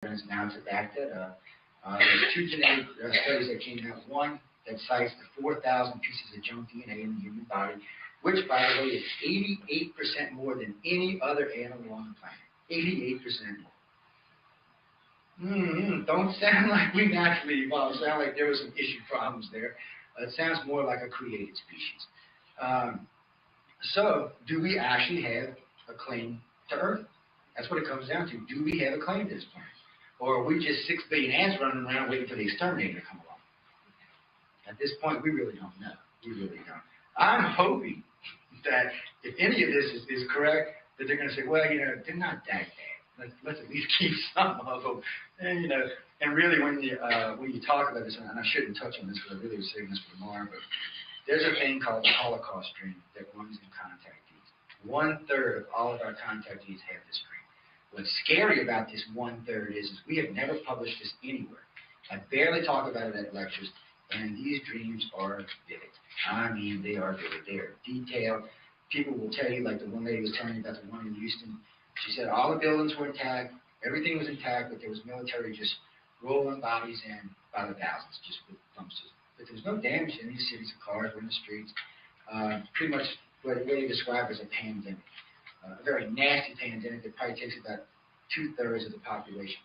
evidence now to back that up. There's two genetic studies that came out. One that cites the 4,000 pieces of junk DNA in the human body, which, by the way, is 88% more than any other animal on the planet. 88% more. Don't sound like we naturally evolved. Sound like there was some issue problems there. It sounds more like a created species. So, do we actually have a claim to Earth? That's what it comes down to. Do we have a claim to this planet? Or are we just 6 billion ants running around waiting for the exterminator to come along? At this point, we really don't know. We really don't. I'm hoping that if any of this is correct, that they're going to say, well, they're not that bad. Let's at least keep some of them. And, and really when you talk about this, and I shouldn't touch on this because I really was saving this for tomorrow, but there's a thing called the Holocaust dream that runs in contactees. 1/3 of all of our contactees have this dream. What's scary about this 1/3 is we have never published this anywhere. I barely talk about it at lectures, and these dreams are vivid. I mean, they are vivid. They are detailed. People will tell you, like the one lady was telling me about the one in Houston. She said all the buildings were intact, everything was intact, but there was military just rolling bodies in by the thousands, just with dumpsters. But there was no damage in these cities. The cars were in the streets. Pretty much what they described as a pandemic. A very nasty pandemic that probably takes about 2/3 of the population.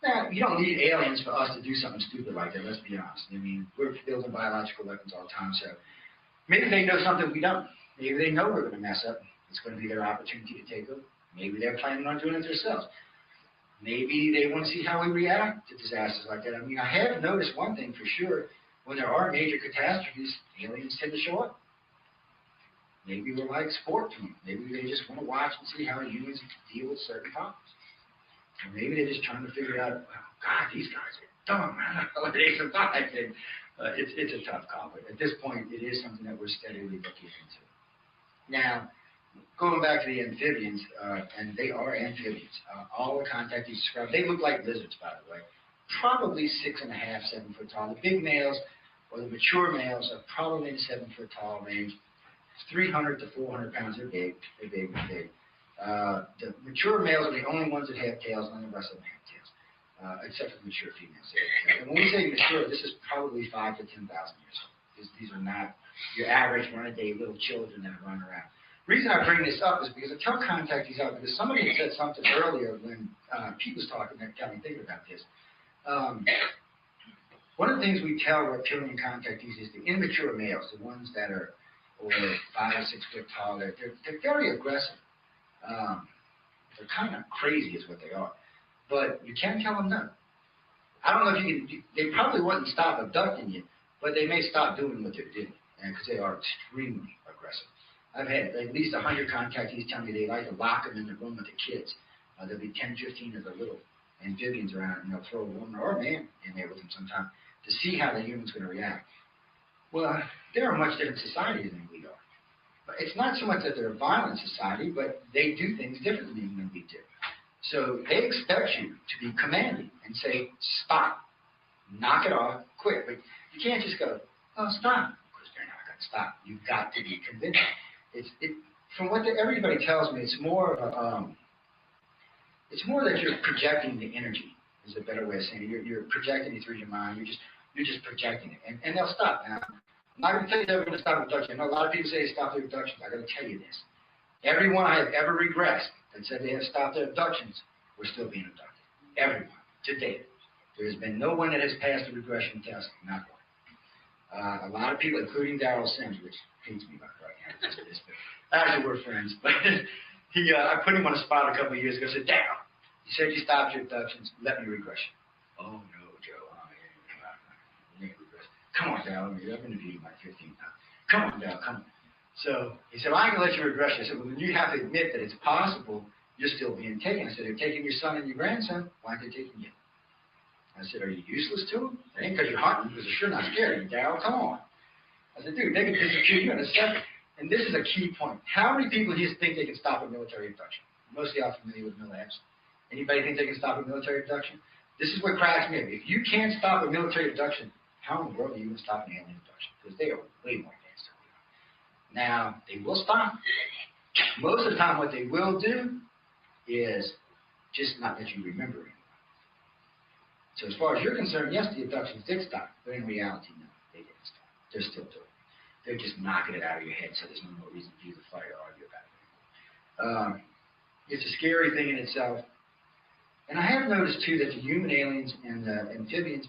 Now, you don't need aliens for us to do something stupid like that, let's be honest. I mean, we're building biological weapons all the time, so maybe they know something we don't. Maybe they know we're going to mess up. It's going to be their opportunity to take over. Maybe they're planning on doing it themselves. Maybe they want to see how we react to disasters like that. I mean, I have noticed one thing for sure. When there are major catastrophes, aliens tend to show up. Maybe we're like sport to them. Maybe they just want to watch and see how humans deal with certain problems. Or maybe they're just trying to figure out, oh, God, these guys are dumb. How they survived. And, it's a tough call, but at this point, it is something that we're steadily looking into. Now, going back to the amphibians, and they are amphibians. All the contactees described, they look like lizards, by the way. Probably 6.5, 7 foot tall. The big males, or the mature males, are probably in the 7 foot tall range. 300 to 400 pounds. They're big. They're big. They're big. The mature males are the only ones that have tails, none of the rest of them have tails, except for the mature females. And when we say mature, this is probably 5 to 10,000 years old. These are not your average run-a-day little children that run around. The reason I bring this up is because I tell contactees out, because somebody had said something earlier when Pete was talking that got me thinking about this. One of the things we tell reptilian contactees is the immature males, the ones that are 5 or 6 foot tall, they're very aggressive. They're kind of crazy is what they are. But you can't tell them no. I don't know if you can, they probably wouldn't stop abducting you, but they may stop doing what they're doing, because they are extremely aggressive. I've had at least 100 contactees tell me they like to lock them in the room with the kids. There'll be 10, 15 of the little amphibians around, and they'll throw a woman or a man in there with them sometime to see how the human's going to react. Well, they're a much different society than we are. But it's not so much that they're a violent society, but they do things differently than we do. So they expect you to be commanding and say, stop, knock it off, quit. But you can't just go, oh, stop, because they're not going to stop. You've got to be convinced. From what everybody tells me, it's more of it's more that you're projecting the energy, is a better way of saying it. You're projecting it through your mind. You're just projecting it. And they'll stop. Now, I'm not going to tell you they're going to stop abduction. I know a lot of people say stop their abductions. I got to tell you this. Everyone I have ever regressed that said they have stopped their abductions were still being abducted. Everyone, to date. There has been no one that has passed the regression test, not one. A lot of people, including Darrell Sims, which hates me about right now, just this, but actually we're friends, but I put him on a spot a couple of years ago. I said, Darrell, you said you stopped your abductions. Let me regress you. Oh, no, Joe. Come on, Darrell. I've interviewed you like 15 times. Come on, Darrell, come on. So he said, well, I can let you regress you. I said, well, you have to admit that it's possible you're still being taken. I said, they're taking your son and your grandson. Why aren't they taking you? I said, are you useless to them? It ain't because you're hunting, because they're sure not scared of you, Darrell. Come on. I said, dude, they can disappear you in a second. And this is a key point. How many people here think they can stop a military abduction? Most of y'all familiar with milabs. Anybody think they can stop a military abduction? This is what cracks me up. If you can't stop a military abduction, how in the world are you going to stop an alien abduction? Because they are way more advanced than we are. Now, they will stop. Most of the time, what they will do is just not let you remember anymore. So as far as you're concerned, yes, the abductions did stop, but in reality, no, they didn't stop. They're still doing it. They're just knocking it out of your head, so there's no more reason for you to fight or argue about it. It's a scary thing in itself. And I have noticed, too, that the human aliens and the amphibians,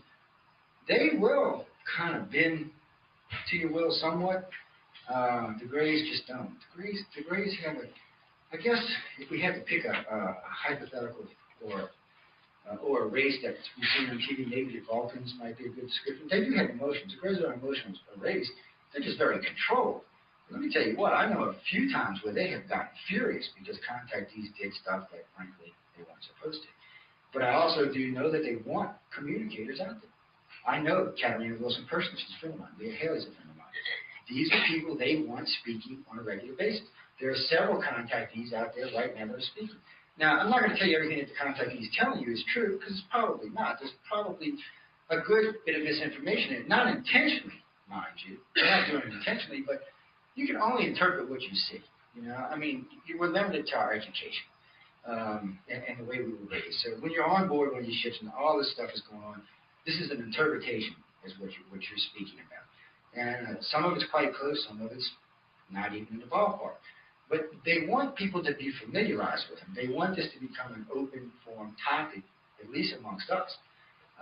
they will kind of bend to your will somewhat. The Greys just don't. The Greys have a, I guess, if we had to pick a hypothetical or a race that we've seen on TV, maybe the Vulcans might be a good description. They do have emotions. The Greys are an emotional race. They're just very controlled. Let me tell you what, I know a few times where they have gotten furious because contactees did stuff that, frankly, they weren't supposed to. But I also do know that they want communicators out there. I know Katarina Wilson personally, she's a friend of mine. Leah Haley's a friend of mine. These are people they want speaking on a regular basis. There are several contactees out there right now that are speaking. Now, I'm not going to tell you everything that the contactee is telling you is true, because it's probably not. There's probably a good bit of misinformation in it, not intentionally, mind you. They're not doing it intentionally, but you can only interpret what you see. You know, I mean, we're limited to our education and the way we were raised. So when you're on board one of these ships and all this stuff is going on, this is an interpretation, is what you're speaking about. And some of it's quite close, some of it's not even in the ballpark. But they want people to be familiarized with them. They want this to become an open forum topic, at least amongst us.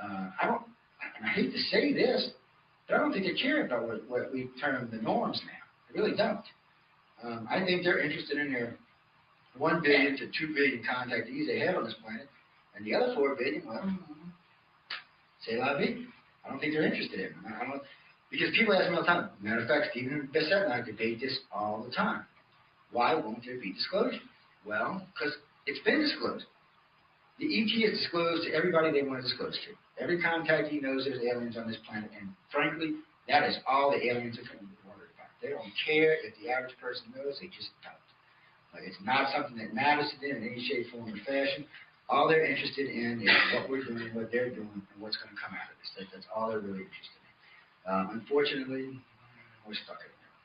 I hate to say this, but I don't think they care about what we term the norms now. They really don't. I think they're interested in their 1 billion to 2 billion contactees they have on this planet, and the other 4 billion, well, c'est la vie. I don't think they're interested in them. Because people ask me all the time. Matter of fact, Stephen Bissett and I debate this all the time. Why won't there be disclosure? Well, because it's been disclosed. The ET is disclosed to everybody they want to disclose to. Every contactee knows there's aliens on this planet, and frankly, that is all the aliens are worried about. They don't care if the average person knows, they just don't. It's not something that matters to them in any shape, form, or fashion. All they're interested in is what we're doing, what they're doing, and what's going to come out of this. That's all they're really interested in. Unfortunately, we're stuck in there.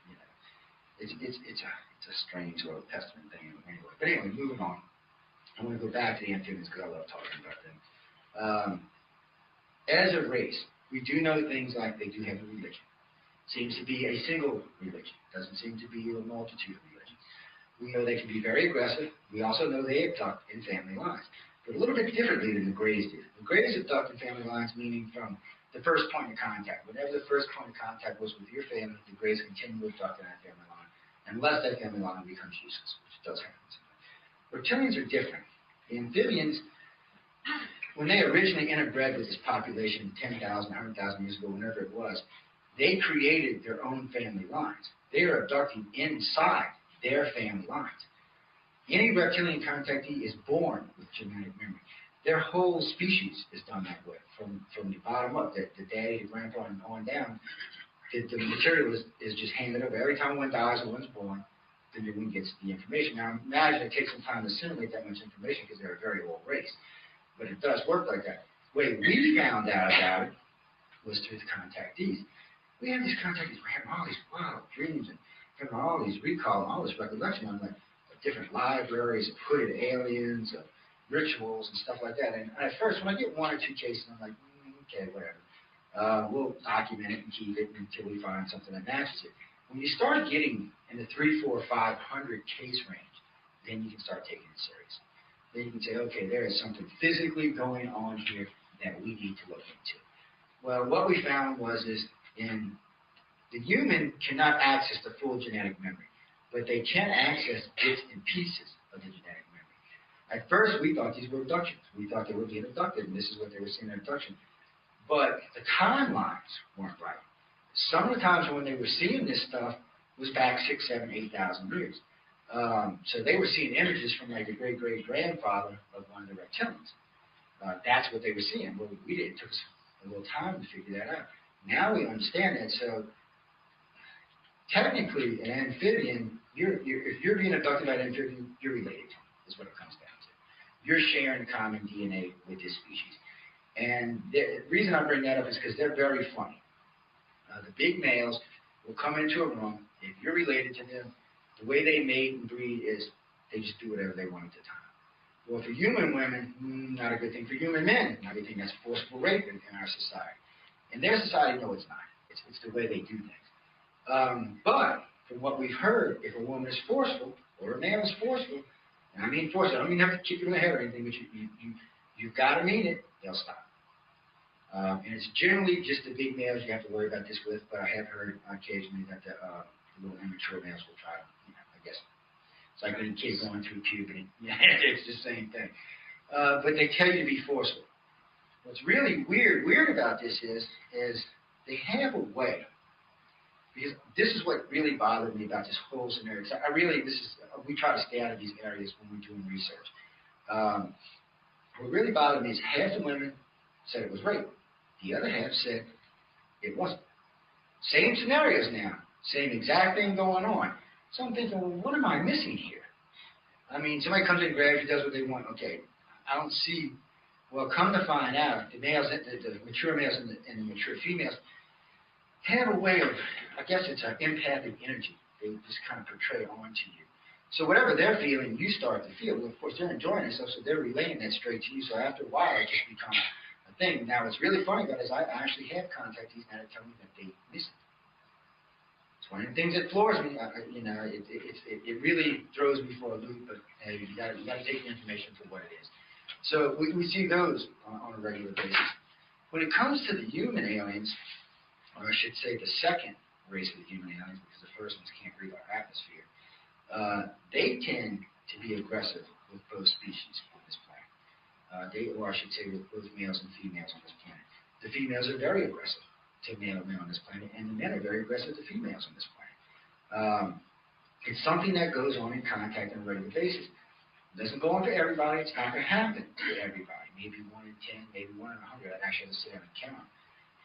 You know, it's a strange little testament thing anyway. But anyway, moving on. I want to go back to the amphibians because I love talking about them. As a race, we do know things like they do have a religion. Seems to be a single religion. Doesn't seem to be a multitude of religions. We know they can be very aggressive. We also know they abduct in family lines, but a little bit differently than the Greys do. The Greys abduct in family lines, meaning from the first point of contact. Whenever the first point of contact was with your family, the Greys continue to abduct in that family line, unless that family line becomes useless, which does happen sometimes. Reptilians are different. The amphibians, when they originally interbred with this population 10,000, 100,000 years ago, whenever it was, they created their own family lines. They are abducting inside their family lines. Any reptilian contactee is born with genetic memory. Their whole species is done that way, from the bottom up, the daddy, the grandpa, and on down. The material is just handed over. Every time one dies or one's born, the new one gets the information. Now, imagine it takes some time to assimilate that much information because they're a very old race. But it does work like that. The way we found out about it was through the contactees. We had these contactees, we're having all these wild dreams and having all these recall and all this recollection on like different libraries of hooded aliens, of rituals and stuff like that. And at first, when I get 1 or 2 cases, I'm like, okay, whatever. We'll document it and keep it until we find something that matches it. When you start getting in the 300, 400, 500 case range, then you can start taking it serious. Then you can say, okay, there is something physically going on here that we need to look into. Well, what we found was in the human cannot access the full genetic memory, but they can access bits and pieces of the genetic memory. At first, we thought these were abductions. We thought they were being abducted, and this is what they were seeing in abduction. But the timelines weren't right. Some of the times when they were seeing this stuff was back 6,000, 7,000, 8,000 years. So they were seeing images from like the great-great-grandfather of one of the reptilians. That's what they were seeing. Well, we did. It took us a little time to figure that out. Now we understand that. So technically, an amphibian, if you're being abducted by an amphibian, you're related to them, is what it comes down to. You're sharing common DNA with this species. And the reason I bring that up is because they're very funny. The big males will come into a room. If you're related to them, the way they mate and breed is they just do whatever they want at the time. Well, for human women, not a good thing. For human men, not a good thing. That's forceful rape in our society. In their society, no, it's not. It's the way they do things. But from what we've heard, if a woman is forceful or a man is forceful, and I mean forceful, I don't mean have to kick you in the head or anything, but you've got to mean it, they'll stop. And it's generally just the big males you have to worry about this with, but I have heard occasionally that the little immature males will try to, I guess. It's like when a kid going through puberty. It's the same thing. But they tell you to be forceful. What's really weird about this is they have a way. Because this is what really bothered me about this whole scenario. We try to stay out of these areas when we're doing research. What really bothered me is half the women said it was rape. The other half said it wasn't. Same scenarios now. Same exact thing going on. So I'm thinking, well, what am I missing here? I mean, somebody comes in, grabs you, does what they want. Okay, I don't see. Well, come to find out, the males, the mature males and the mature females have a way of, I guess it's an empathic energy they just kind of portray onto you. So whatever they're feeling, you start to feel. Well, of course, they're enjoying themselves, so they're relaying that straight to you. So after a while, it just becomes a thing. Now, what's really funny about it is I actually have contactees now that tell me that they miss it. It's one of the things that floors me. It really throws me for a loop, but hey, you got to take the information for what it is. So we see those on a regular basis. When it comes to the human aliens, or I should say the second race of the human aliens, because the first ones can't breathe our atmosphere, they tend to be aggressive with both species on this planet. Or I should say with both males and females on this planet. The females are very aggressive to male men on this planet, and the men are very aggressive to females on this planet. It's something that goes on in contact on a regular basis. It doesn't go on for everybody. It's not going to happen to everybody. Maybe 1 in 10, maybe 1 in 100. I'd actually have to sit down and count.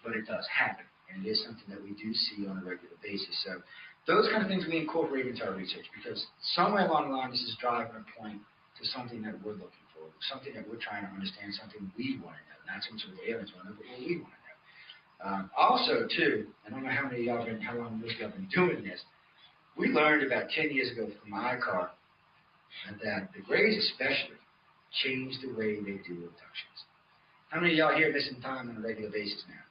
But it does happen. And it is something that we do see on a regular basis. So those kind of things we incorporate into our research because somewhere along the line this is driving a point to something that we're looking for, something that we're trying to understand, something we want to know. Not so much what the aliens want to know, but what we want to know. Also, too, I don't know how long most of y'all have been doing this. We learned about 10 years ago from ICAR that the Greys especially changed the way they do abductions. How many of y'all here missing time on a regular basis now?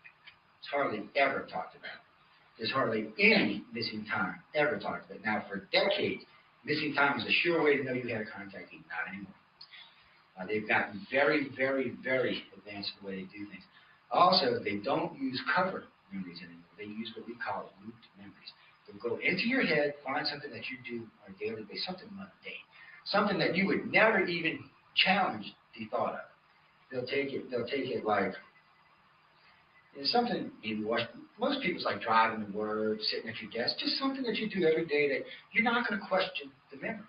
It's hardly ever talked about. There's hardly any missing time ever talked about. Now, for decades, missing time was a sure way to know you had a contactee. Not anymore. They've gotten very, very, very advanced in the way they do things. Also, they don't use cover memories anymore. They use what we call looped memories. They'll go into your head, find something that you do on a daily basis, something mundane, something that you would never even challenge the thought of. They'll take it like it's something maybe most people's like driving to work, sitting at your desk, just something that you do every day that you're not going to question the memory.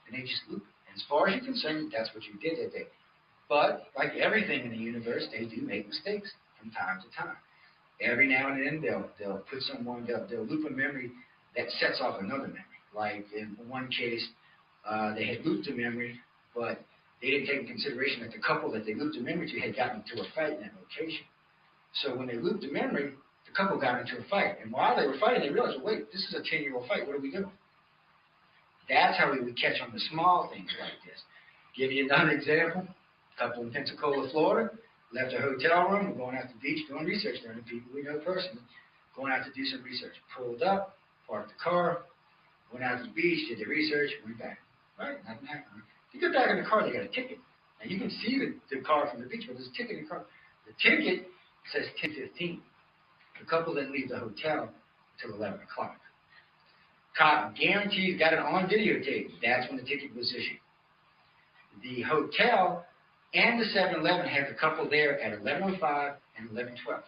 And they just loop it. And as far as you're concerned, that's what you did that day. But like everything in the universe, they do make mistakes from time to time. Every now and then they'll put someone, they'll loop a memory that sets off another memory. Like in one case, they had looped a memory, but they didn't take into consideration that the couple that they looped the memory to had gotten into a fight in that location. So when they looped the memory, the couple got into a fight. And while they were fighting, they realized, well, wait, this is a 10-year-old fight. What are we doing? That's how we would catch on the small things like this. Give you another example. A couple in Pensacola, Florida, left a hotel room, we're going out to the beach doing research there, and people we know personally, going out to do some research. Pulled up, parked the car, went out to the beach, did the research, went back. Right? Nothing happened. You get back in the car, they got a ticket. Now you can see the car from the beach, but there's a ticket in the car. The ticket says 10:15. The couple didn't leave the hotel until 11 o'clock. Cop guarantees got it on videotape. That's when the ticket was issued. The hotel and the 7-Eleven had the couple there at 11:05 and 11:12.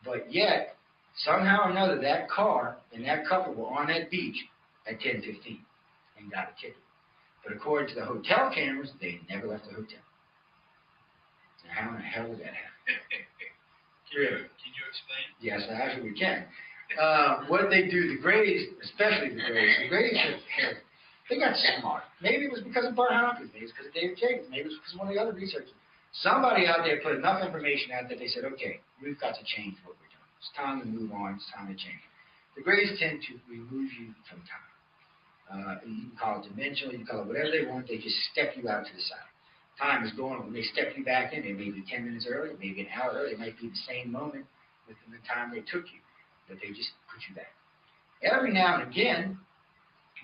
But yet, somehow or another, that car and that couple were on that beach at 10:15 and got a ticket. But according to the hotel cameras, they never left the hotel. Now, how in the hell did that happen? Can you explain? Yes, actually we can. What they do, the Greys, especially the Greys they got smart. Maybe it was because of Bart Hopkins, maybe it's because of David Jacobs, maybe it was because of one of the other researchers. Somebody out there put enough information out that they said, okay, we've got to change what we're doing. It's time to move on. It's time to change. The Greys tend to remove you from time. You can call it dimensional, you can call it whatever they want, they just step you out to the side. Time is going, when they step you back in, it may be 10 minutes early, maybe an hour early, it might be the same moment within the time they took you, but they just put you back. Every now and again,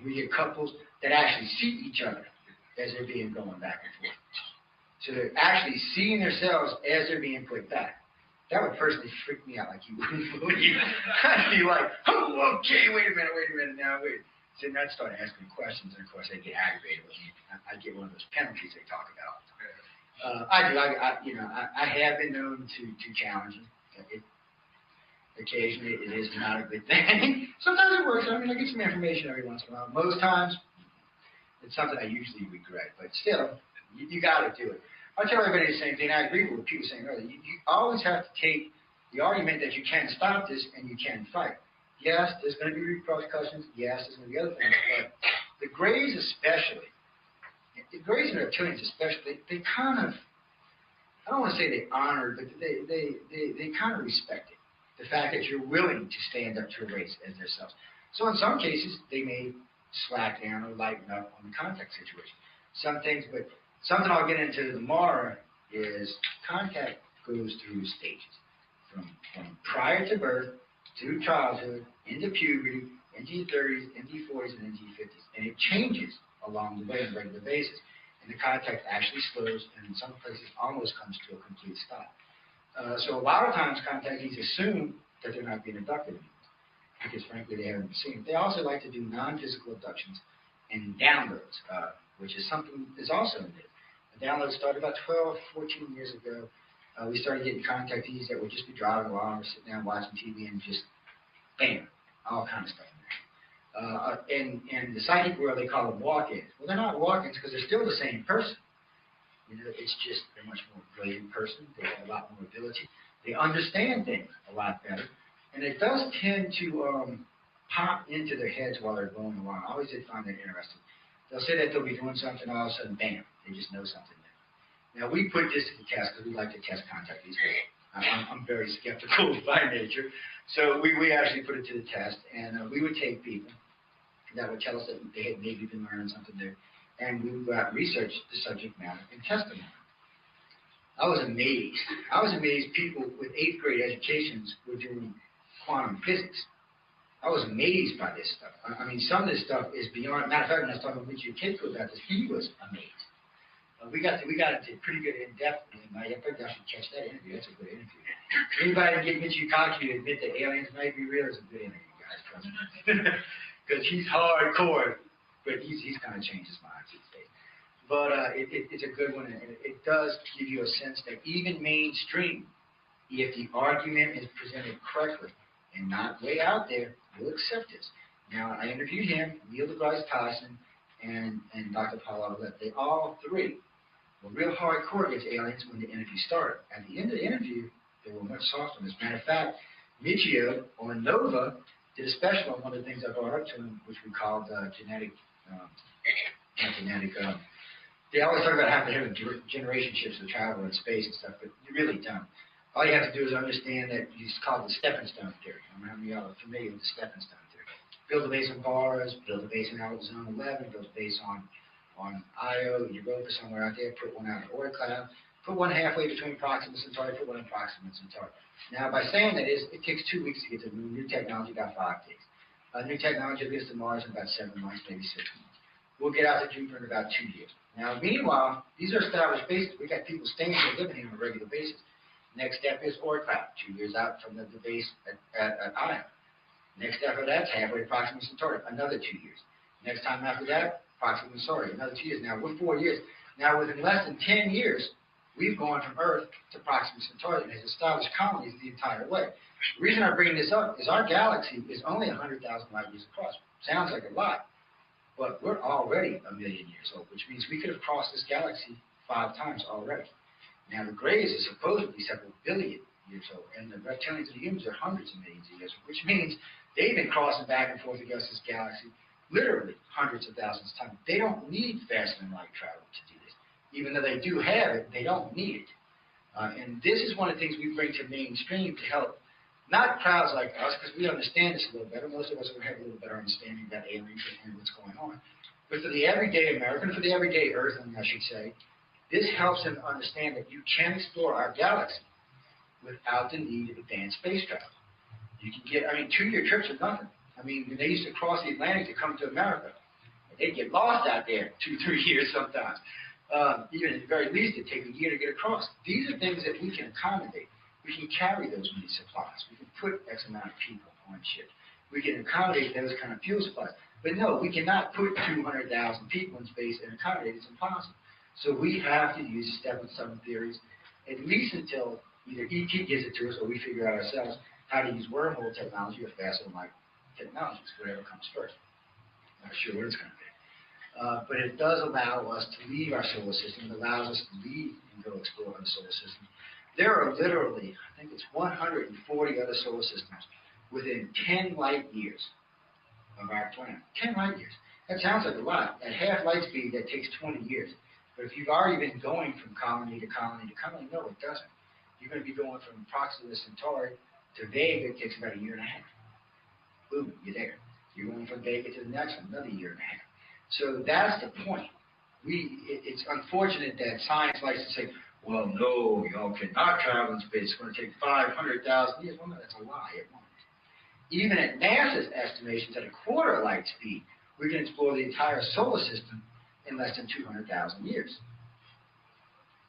we get couples that actually see each other as they're being going back and forth. So they're actually seeing themselves as they're being put back. That would personally freak me out like you wouldn't believe. I'd be like, oh, okay, wait a minute, now wait. So then I'd start asking questions, and of course they get aggravated with me. I get one of those penalties they talk about. I have been known to challenge them. Occasionally it is not a good thing. Sometimes it works. I mean, I get some information every once in a while. Most times it's something I usually regret, but still, you got to do it. I tell everybody the same thing. I agree with what people were saying earlier. You always have to take the argument that you can stop this and you can fight. Yes, there's going to be repercussions. Yes, there's going to be other things. But the Greys especially, the Greys and reptilians especially, they kind of, I don't want to say they honor, but they kind of respect it. The fact that you're willing to stand up to a race as themselves. So in some cases, they may slack down or lighten up on the contact situation. Some things, but something I'll get into tomorrow is contact goes through stages. From prior to birth, to childhood, into puberty, into your 30s, into your 40s, and into your 50s. And it changes along the way on a regular basis. And the contact actually slows, and in some places almost comes to a complete stop. So a lot of times contactees assume that they're not being abducted anymore, because frankly they haven't been seen. They also like to do non-physical abductions and downloads, which is something that's also new. The download started about 12, 14 years ago. We started getting contactees that would just be driving along or sitting down watching TV and just, bam, all kind of stuff in there. In the psychic world, they call them walk-ins. Well, they're not walk-ins because they're still the same person. You know, it's just they're a much more brilliant person. They have a lot more ability. They understand things a lot better. And it does tend to pop into their heads while they're going along. I always did find that interesting. They'll say that they'll be doing something, all of a sudden, bam, they just know something new. Now, we put this to the test because we like to test contact these days. I'm very skeptical by nature. So we actually put it to the test, and we would take people that would tell us that they had maybe been learning something new, and we would go out and research the subject matter and test them. I was amazed. People with 8th grade educations were doing quantum physics. I was amazed by this stuff. I mean, some of this stuff is beyond. Matter of fact, when I was talking with Richard Kitko about this, he was amazed. We got into pretty good in depth. I think I should catch that interview. That's a good interview. Anybody that get Mitchie Cocky to admit that aliens might be real is a good interview, guys. Because he's hardcore, but he's kind of changed his mind these days. But it's a good one, and it does give you a sense that even mainstream, if the argument is presented correctly and not way out there, you'll accept this. Now, I interviewed him, Neil deGrasse Tyson, and Dr. Paul Aulette. They all three were real hardcore against aliens when the interview started. At the end of the interview, they were much softer. As a matter of fact, Michio on Nova did a special on one of the things I brought up to him, which we called genetic, they always talk about having generation ships with travel in space and stuff, but you really don't. All you have to do is understand that it's called the stepping stone theory. I don't know how many of y'all are familiar with the stepping stone theory. Build a base on Mars, build a base in Zone 11, build a base on Io, Europa, somewhere out there, put one out in Oort cloud, put one halfway between Proxima Centauri, put one in Proxima Centauri. Now, by saying that, it takes 2 weeks to get to new technology, about 5 days. New technology will get us to Mars in about 7 months, maybe 6 months. We'll get out to Jupiter in about 2 years. Now, meanwhile, these are established bases. We got people staying here, living here on a regular basis. Next step is Oort cloud, 2 years out from the base at Io. Next step of that's halfway to Proxima Centauri, another 2 years. Next time after that, Proxima Centauri, another 2 years. Now, we're 4 years. Now, within less than 10 years, we've gone from Earth to Proxima Centauri and has established colonies the entire way. The reason I bring this up is our galaxy is only 100,000 light years across. Sounds like a lot, but we're already 1 million years old, which means we could have crossed this galaxy 5 times already. Now, the Greys are supposedly several billion years old, and the reptilians and the humans are hundreds of millions of years old, which means they've been crossing back and forth against this galaxy literally hundreds of thousands of times. They don't need faster than light travel to do this. Even though they do have it, they don't need it. And this is one of the things we bring to mainstream to help Not crowds like us, because we understand this a little better. Most of us will have a little better understanding about aliens and what's going on. But for the everyday American, for the everyday Earthling, I should say, this helps them understand that you can explore our galaxy without the need of advanced space travel. You can get, 2-year trips are nothing. When they used to cross the Atlantic to come to America, they'd get lost out there 2-3 years sometimes. Even at the very least, it'd take a year to get across. These are things that we can accommodate. We can carry those many supplies. We can put X amount of people on ships. We can accommodate those kind of fuel supplies. But no, we cannot put 200,000 people in space and accommodate it. It's impossible. So we have to use stepping stone theories, at least until either ET gives it to us or we figure out ourselves how to use wormhole technology or fast-light technologies, whatever comes first. Not sure what it's going to be. But it does allow us to leave our solar system. It allows us to leave and go explore other solar systems. There are literally, I think it's 140 other solar systems within 10 light years of our planet. 10 light years. That sounds like a lot. At half light speed, that takes 20 years. But if you've already been going from colony to colony to colony, no, it doesn't. You're going to be going from Proxima Centauri to Vega. It takes about a year and a half. Boom, you're there. You're going from Vega to the next one, another year and a half. So that's the point. It's unfortunate that science likes to say, well, no, y'all cannot travel in space. It's going to take 500,000 years. Well, no, that's a lie. It won't. Even at NASA's estimations, at a quarter light speed, we can explore the entire solar system in less than 200,000 years.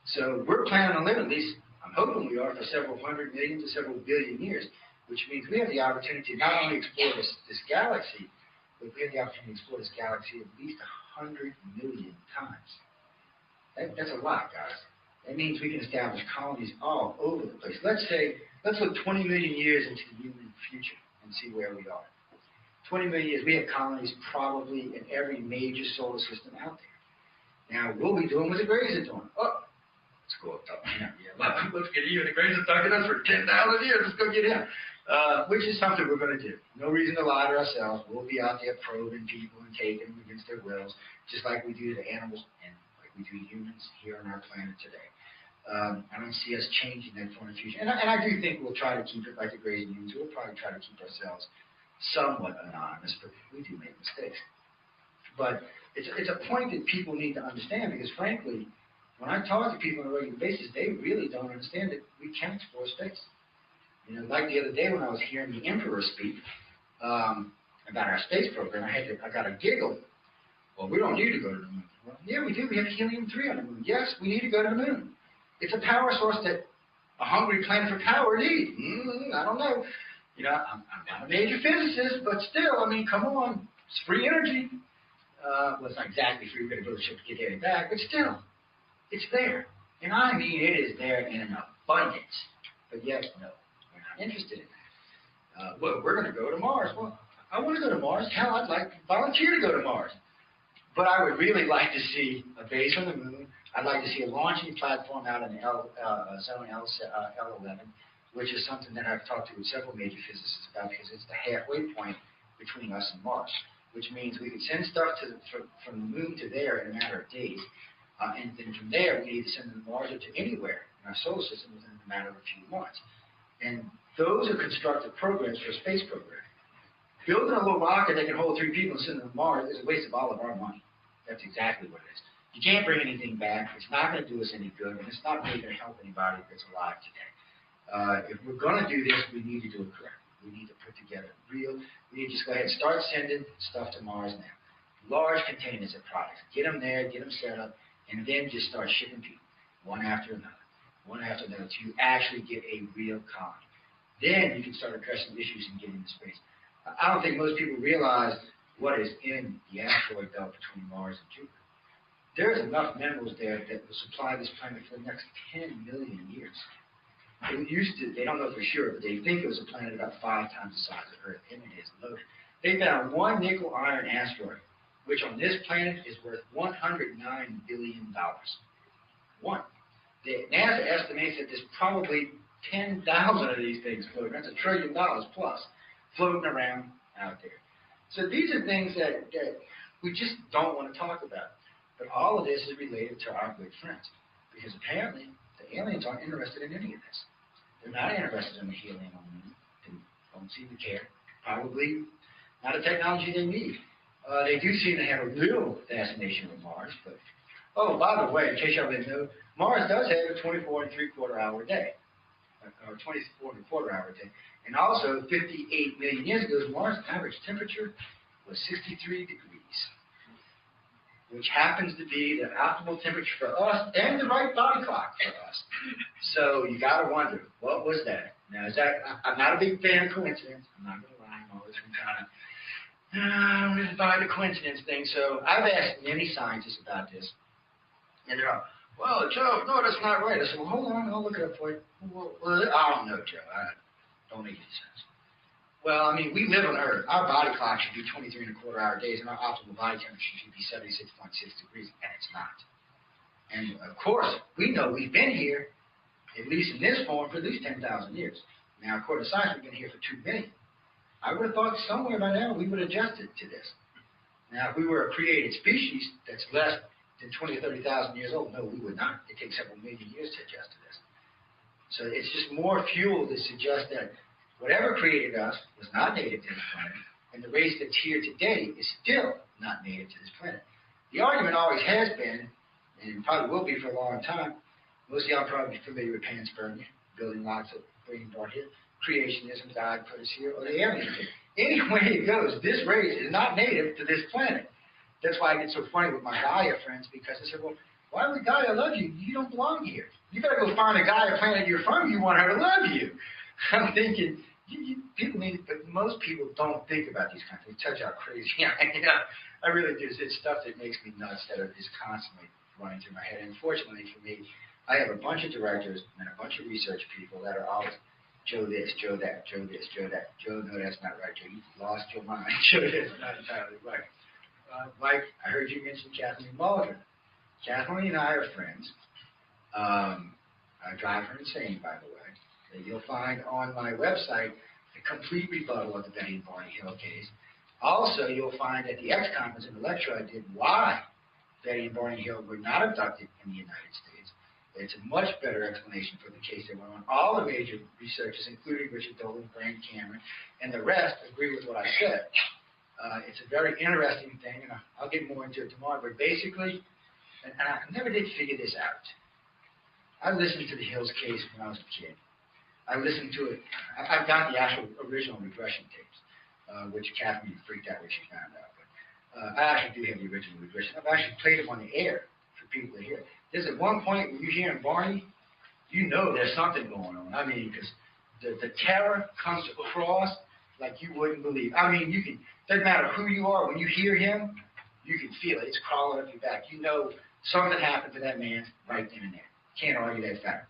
So we're planning on living, at least I'm hoping we are, for several hundred million to several billion years, which means we have the opportunity to not only explore this galaxy, but we have the opportunity to explore this galaxy at least 100 million times. That's a lot, guys. That means we can establish colonies all over the place. Let's look 20 million years into the human future and see where we are. 20 million years, we have colonies probably in every major solar system out there. Now, we'll be doing what the Greys are doing. Oh, let's go up top. Yeah, let's get you. The Greys are talking to us for 10,000 years. Let's go get him. Which is something we're going to do. No reason to lie to ourselves. We'll be out there probing people and taking them against their wills, just like we do to animals and like we do humans here on our planet today. I don't see us changing that for the future. And I do think we'll try to keep it like the Greys and humans. We'll probably try to keep ourselves somewhat anonymous, but we do make mistakes. But it's a point that people need to understand because, frankly, when I talk to people on a regular basis, they really don't understand that we can explore space. Like the other day when I was hearing the Emperor speak about our space program, I got a giggle. Well, we don't need to go to the moon. Well, yeah, we do. We have helium-3 on the moon. Yes, we need to go to the moon. It's a power source that a hungry planet for power needs. I don't know. I'm not a major physicist, but still, come on. It's free energy. Well, it's not exactly free. We're going to build a ship to get there and back, but still, it's there. And it is there in an abundance. But yet, no, we're not interested in that. Well, we're going to go to Mars. Well, I want to go to Mars. Hell, I'd like to volunteer to go to Mars. But I would really like to see a base on the moon. I'd like to see a launching platform out in zone L11, which is something that I've talked to with several major physicists about because it's the halfway point between us and Mars, which means we could send stuff from the moon to there in a matter of days. And then from there, we need to send them to Mars or to anywhere in our solar system within a matter of a few months. And those are constructed programs for a space program. Building a little rocket that can hold 3 people and send them to Mars is a waste of all of our money. That's exactly what it is. You can't bring anything back. It's not going to do us any good, and it's not really going to help anybody that's alive today. If we're going to do this, we need to do it correctly. We need to put together we need to just go ahead and start sending stuff to Mars now. Large containers of products. Get them there, get them set up, and then just start shipping people, one after another, till you actually get a real colony. Then you can start addressing issues and getting into space. I don't think most people realize what is in the asteroid belt between Mars and Jupiter. There's enough minerals there that will supply this planet for the next 10 million years. They don't know for sure, but they think it was a planet about 5 times the size of Earth, and it is loaded. They found one nickel-iron asteroid, which on this planet is worth $109 billion. One. NASA estimates that there's probably 10,000 of these things floating. That's $1 trillion plus floating around out there. So these are things that we just don't want to talk about. But all of this is related to our good friends, because apparently the aliens aren't interested in any of this. They're not interested in the helium on the moon. They're don't seem to care. Probably not a technology they need. They do seem to have a real fascination with Mars, but, oh, by the way, in case y'all didn't know, Mars does have a 24 and 3/4 hour day, or 24 and a quarter hour day. And also, 58 million years ago, Mars' average temperature was 63 degrees, which happens to be the optimal temperature for us and the right body clock for us. So you got to wonder, what was that? Now, is that, I'm not a big fan of coincidence. I'm not going to lie, I'm always kind of by the coincidence thing. So I've asked many scientists about this, and they're all, well, Joe, no, that's not right. I said, well, hold on, I'll look it up for you. Well, I don't know, Joe. I don't make any sense. Well, I mean, we live on Earth. Our body clock should be 23 and a quarter hour days, and our optimal body temperature should be 76.6 degrees, and it's not. And, of course, we know we've been here, at least in this form, for at least 10,000 years. Now, according to science, we've been here for 2 million. I would have thought somewhere by now we would have adjusted to this. Now, if we were a created species that's less than 20 or 30,000 years old, no, we would not. It takes several million years to adjust to this. So it's just more fuel to suggest that whatever created us was not native to this planet, and the race that's here today is still not native to this planet. The argument always has been, and probably will be for a long time, most of y'all are probably familiar with panspermia, building blocks of brain dark here, creationism, God put us here, or the aliens here. Any way it goes, this race is not native to this planet. That's why I get so funny with my Gaia friends, because I said, well, why would Gaia love you? You don't belong here. You better go find a Gaia planet you're from, you want her to love you. I'm thinking, people need, but most people don't think about these kinds of things. Touch how crazy I am. I really do. It's stuff that makes me nuts that is constantly running through my head. And fortunately for me, I have a bunch of directors and a bunch of research people that are always, Joe this, Joe that, Joe this, Joe that. Joe, no, that's not right, Joe. You lost your mind. Joe, that's not entirely right. Like, I heard you mention Kathleen Baldwin. Kathleen and I are friends. I drive her insane, by the way. And you'll find on my website a complete rebuttal of the Betty and Barney Hill case. Also, you'll find at the X conference in the lecture I did why Betty and Barney Hill were not abducted in the United States. It's a much better explanation for the case that went on. All the major researchers, including Richard Dolan, Grant Cameron, and the rest, agree with what I said. It's a very interesting thing, and I'll get more into it tomorrow, but basically, and I never did figure this out. I listened to the Hills case when I was a kid. I listened to it. I've got the actual original regression tapes, which Catherine freaked out when she found out. But I actually do have the original regression. I've actually played them on the air for people to hear. There's at one point when you're hearing Barney, you know there's something going on. I mean, because the terror comes across like you wouldn't believe. I mean, you can, doesn't matter who you are, when you hear him, you can feel it. It's crawling up your back. You know something happened to that man right then and there. Can't argue that fact.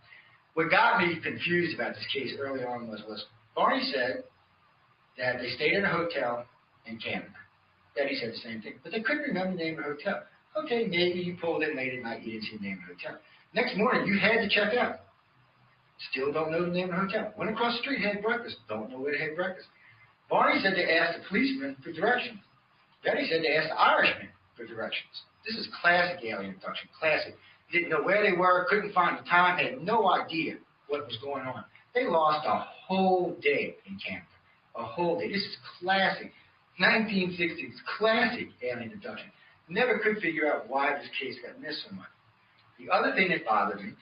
What got me confused about this case early on was Barney said that they stayed in a hotel in Canada. Betty said the same thing, but they couldn't remember the name of the hotel. Okay, maybe you pulled in late at night, you didn't see the name of the hotel. Next morning, you had to check out. Still don't know the name of the hotel. Went across the street, had breakfast. Don't know where to have breakfast. Barney said they asked the policeman for directions. Betty said they asked the Irishman for directions. This is classic alien abduction, classic. Didn't know where they were, couldn't find the time, had no idea what was going on. They lost a whole day in Canada. A whole day. This is classic. 1960s, classic alien abduction. Never could figure out why this case got missed so much. The other thing that bothered me,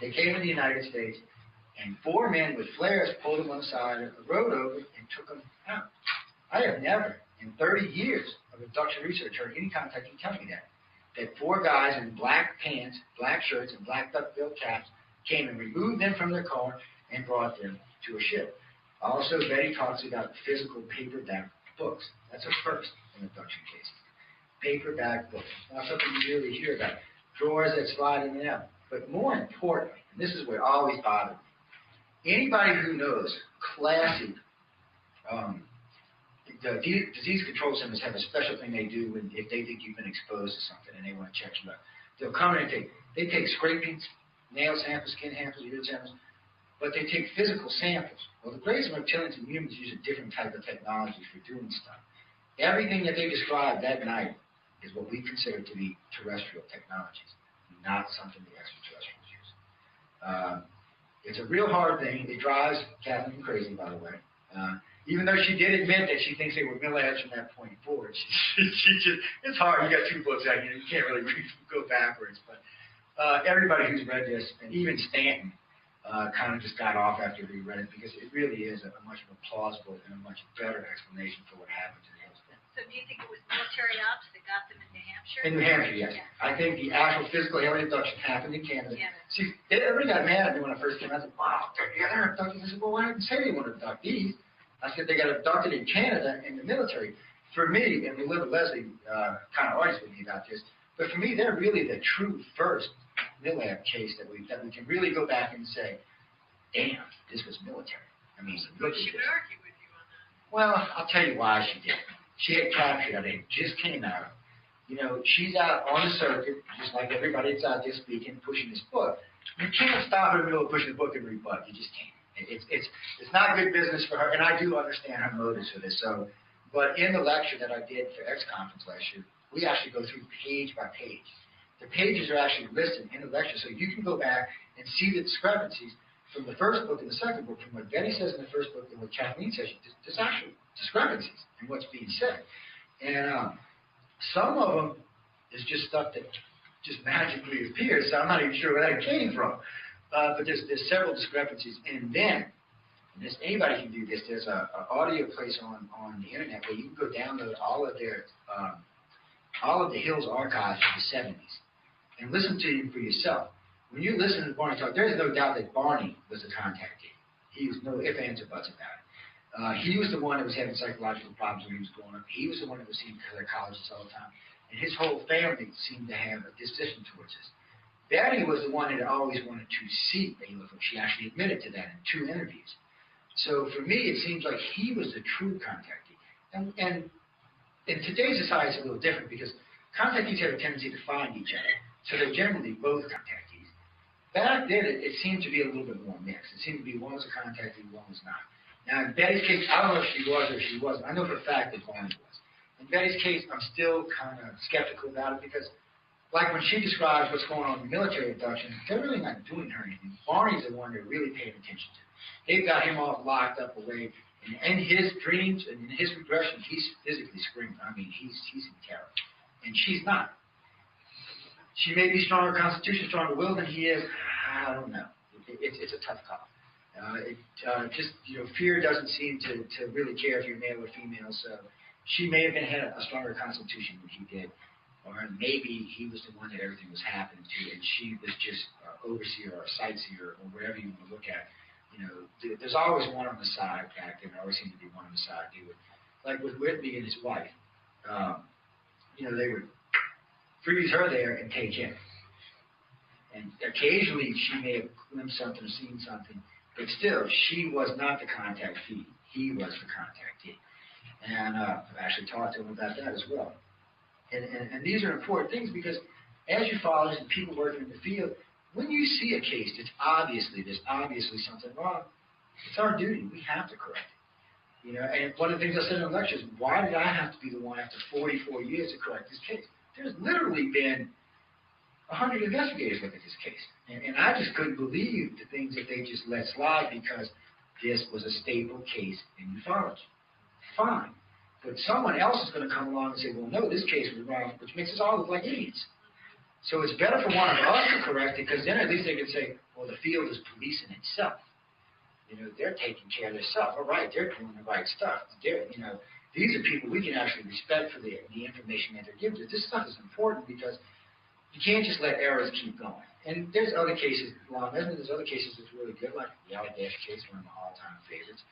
they came to the United States, and 4 men with flares pulled them on the side of the road over and took them out. I have never, in 30 years of abduction research, heard any contacting tell me that 4 guys in black pants, black shirts, and black duck-billed caps came and removed them from their car and brought them to a ship. Also, Betty talks about physical paperback books. That's a first in abduction cases. Paperback books. Not something you really hear about. Drawers that slide in and out. But more importantly, and this is what always bothered me, anybody who knows classic the disease control centers have a special thing they do if they think you've been exposed to something and they want to check you out. They'll come in and they take scrapings, nail samples, skin samples, urine samples, but they take physical samples. Well, the greatest reptilians and humans use a different type of technology for doing stuff. Everything that they described that night is what we consider to be terrestrial technologies, not something the extraterrestrials use. It's a real hard thing. It drives Kathleen crazy, by the way. Even though she did admit that she thinks they were mill-ads from that point forward, she just, it's hard. You got 2 books out here, you can't really go backwards. But everybody who's read this, and even Stanton, kind of just got off after he read it, because it really is a much more plausible and a much better explanation for what happened to the Hills. So do you think it was military ops that got them in New Hampshire? In New Hampshire, yes. Yeah. I think the actual physical alien abduction happened in Canada. Yeah. See, everybody got mad at me when I first came out. I said, wow, they're abducted. I said, well, why didn't say they want to abduct these? I said, they got abducted in Canada in the military. For me, and Leslie kind of argues with me about this, but for me, they're really the true first MILAB case that we can really go back and say, damn, this was military. I mean, look at She this. would argue with you on that. Well, I'll tell you why she did. She had captured it. It just came out. You know, she's out on the circuit, just like everybody that's out there speaking, pushing this book. You can't stop her in the middle of pushing the book and rebut. You just can't. It's not good business for her, and I do understand her motives for this. So, but in the lecture that I did for X Conference last year, we actually go through page by page. The pages are actually listed in the lecture, so you can go back and see the discrepancies from the first book and the second book, from what Betty says in the first book and what Kathleen says. There's actual discrepancies in what's being said, and some of them is just stuff that just magically appears. So I'm not even sure where that came from. But there's several discrepancies, and then anybody can do this. There's an audio place on the internet where you can go download all of the Hills archives from the 70s and listen to them for yourself. When you listen to Barney talk, there's no doubt that Barney was the contactee. He was no ifs, ands, or buts about it. He was the one that was having psychological problems when he was growing up. He was the one that was seeing psychologists all the time, and his whole family seemed to have a disposition towards this. Betty was the one that always wanted to see a UFO. She actually admitted to that in 2 interviews. So for me, it seems like he was the true contactee. And in today's society, it's a little different because contactees have a tendency to find each other. So they're generally both contactees. Back then, it seemed to be a little bit more mixed. It seemed to be one was a contactee, one was not. Now, in Betty's case, I don't know if she was or if she wasn't. I know for a fact that Barney was. In Betty's case, I'm still kind of skeptical about it because like when she describes what's going on in military abduction, they're really not doing her anything. Barney's the one they're really paying attention to. They've got him all locked up away. And in his dreams and in his regression, he's physically screaming. I mean, he's in terror. And she's not. She may be stronger constitution, stronger will than he is. I don't know. It's a tough call. Fear doesn't seem to really care if you're male or female. So she may have had a stronger constitution than he did. Or maybe he was the one that everything was happening to, and she was just overseer or sightseer or whatever you want to look at. You know, there's always one on the side back there. There always seemed to be one on the side. Like with Whitney and his wife, they would freeze her there and take him. And occasionally she may have glimpsed something or seen something, but still, she was not the contactee. He was the contactee. And I've actually talked to him about that as well. And these are important things because as you fathers and people working in the field, when you see a case there's obviously something wrong, it's our duty. We have to correct it. You know, and one of the things I said in the lectures, why did I have to be the one after 44 years to correct this case? There's literally been 100 investigators look at this case. And I just couldn't believe the things that they just let slide because this was a staple case in ufology. Fine. But someone else is going to come along and say, well, no, this case was wrong, which makes us all look like idiots. So it's better for one of us to correct it, because then at least they can say, well, the field is policing itself. You know, they're taking care of themselves. All right, they're doing the right stuff. These are people we can actually respect for the information that they're giving us. This stuff is important because you can't just let errors keep going. And there's other cases, there's other cases that's really good, like the Allagash case, one of my all-time favorites.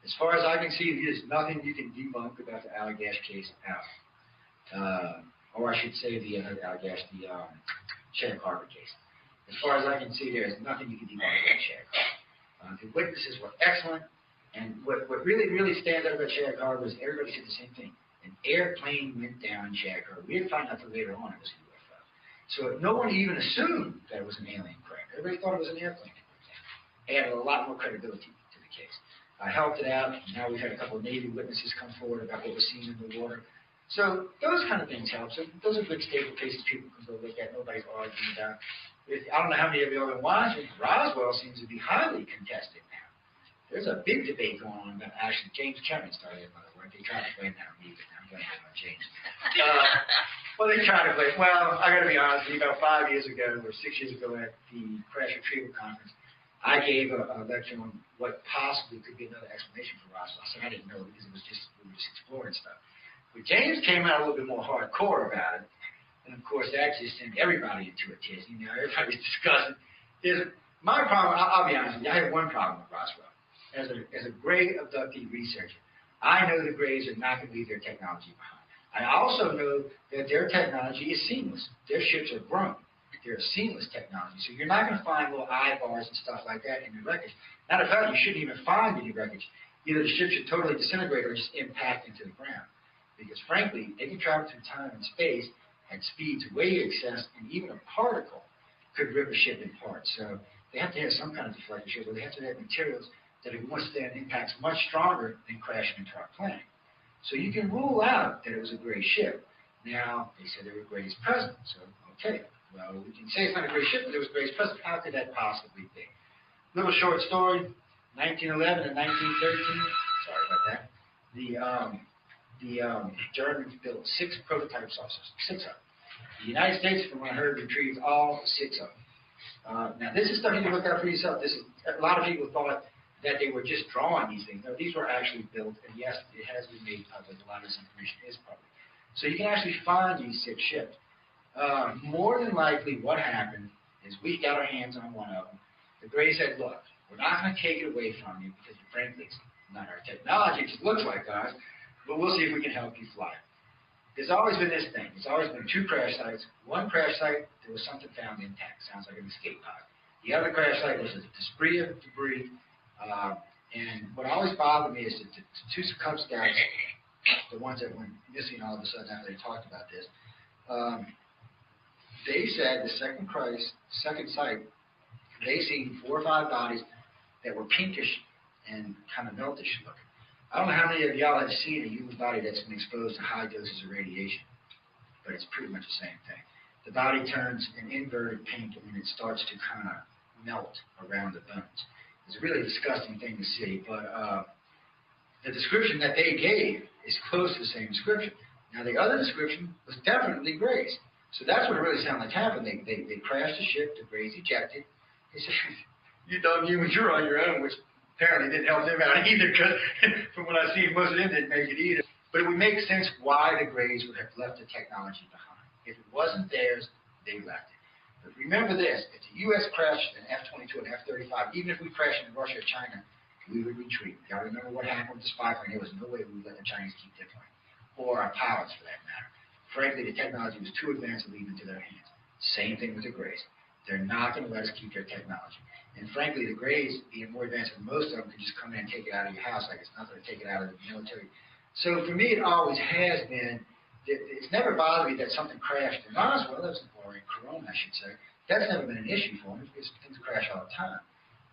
As far as I can see, there's nothing you can debunk about the Allagash case out. Or I should say the Allagash, the Sheriff Harbor case. As far as I can see, there is nothing you can debunk about Sheriff Harbor. The witnesses were excellent, and what really, really stands out about Sheriff Harbor is everybody said the same thing. An airplane went down in Sheriff Harbor. We didn't find out until later on it was a UFO. So no one even assumed that it was an alien craft. Everybody thought it was an airplane. It added a lot more credibility to the case. I helped it out. Now we've had a couple of Navy witnesses come forward about what was seen in the water. So those kind of things help. So those are good stable cases people can go look at. Nobody's arguing about. I don't know how many of you are in Washington. Roswell seems to be highly contested now. there's a big debate going on about, actually, James Cameron started it, by the way. They tried to blame that on me, but I'm going to blame on James. Well, they tried to blame, well, I got to be honest with you, about 5 years ago, or 6 years ago at the Crash Retrieval Conference, I gave a lecture on what possibly could be another explanation for Roswell. I said I didn't know because we were just exploring stuff. But James came out a little bit more hardcore about it. And of course, that just sent everybody into a tizzy. You know, everybody's discussing. My problem, I'll be honest with you, I have one problem with Roswell. As a gray abductee researcher, I know the Greys are not going to leave their technology behind. I also know that their technology is seamless. Their ships are grown. They're a seamless technology. So you're not going to find little eye bars and stuff like that in the wreckage. Matter of fact, you shouldn't even find any wreckage. Either the ship should totally disintegrate or just impact into the ground. Because frankly, they can travel through time and space at speeds way excess, and even a particle could rip a ship apart. So they have to have some kind of deflector ship, or they have to have materials that can withstand impacts much stronger than crashing into our planet. So you can rule out that it was a gray ship. Now, they said there were Greys present, so okay. Well, we can say it's not a gray ship, but there was Greys present. How could that possibly be? Little short story, 1911 and 1913, sorry about that. The Germans built 6 prototype saucers, 6 of them. The United States, from what I heard, retrieved all 6 of them. Now, this is stuff you can look up for yourself. A lot of people thought that they were just drawing these things. No, these were actually built, and yes, it has been made public. A lot of this information is public. So you can actually find these 6 ships. More than likely, what happened is we got our hands on one of them. The Greys said, look, we're not going to take it away from you because, frankly, it's not our technology. It just looks like ours, but we'll see if we can help you fly. There's always been this thing. There's always been 2 crash sites. One crash site, there was something found intact. Sounds like an escape pod. The other crash site was a debris. And what always bothered me is that the 2 Cub Scouts, the ones that went missing all of a sudden after they talked about this, they said the second site, they seen 4 or 5 bodies that were pinkish and kind of meltish looking. I don't know how many of y'all have seen a human body that's been exposed to high doses of radiation, but it's pretty much the same thing. The body turns an inverted pink and then it starts to kind of melt around the bones. It's a really disgusting thing to see, but the description that they gave is close to the same description. Now, the other description was definitely Greys. So that's what it really sounded like happened. They crashed the ship, the Greys ejected. They said, you dumb humans, you're on your own, which apparently didn't help them out either, because from what I've seen, most of them didn't make it either. But it would make sense why the Greys would have left the technology behind. If it wasn't theirs, they left it. But remember this, if the U.S. crashed an F-22 and F-35, even if we crashed in Russia or China, we would retreat. You got to remember what happened with the spy plane. There was no way we would let the Chinese keep their plane, or our pilots for that matter. Frankly, the technology was too advanced to leave into their hands. Same thing with the Greys. They're not going to let us keep their technology. And frankly, the Greys, being more advanced than most of them, could just come in and take it out of your house like it's nothing to take it out of the military. So for me, it always has been, it's never bothered me that something crashed in Roswell, or in Corona, I should say. That's never been an issue for me because things crash all the time.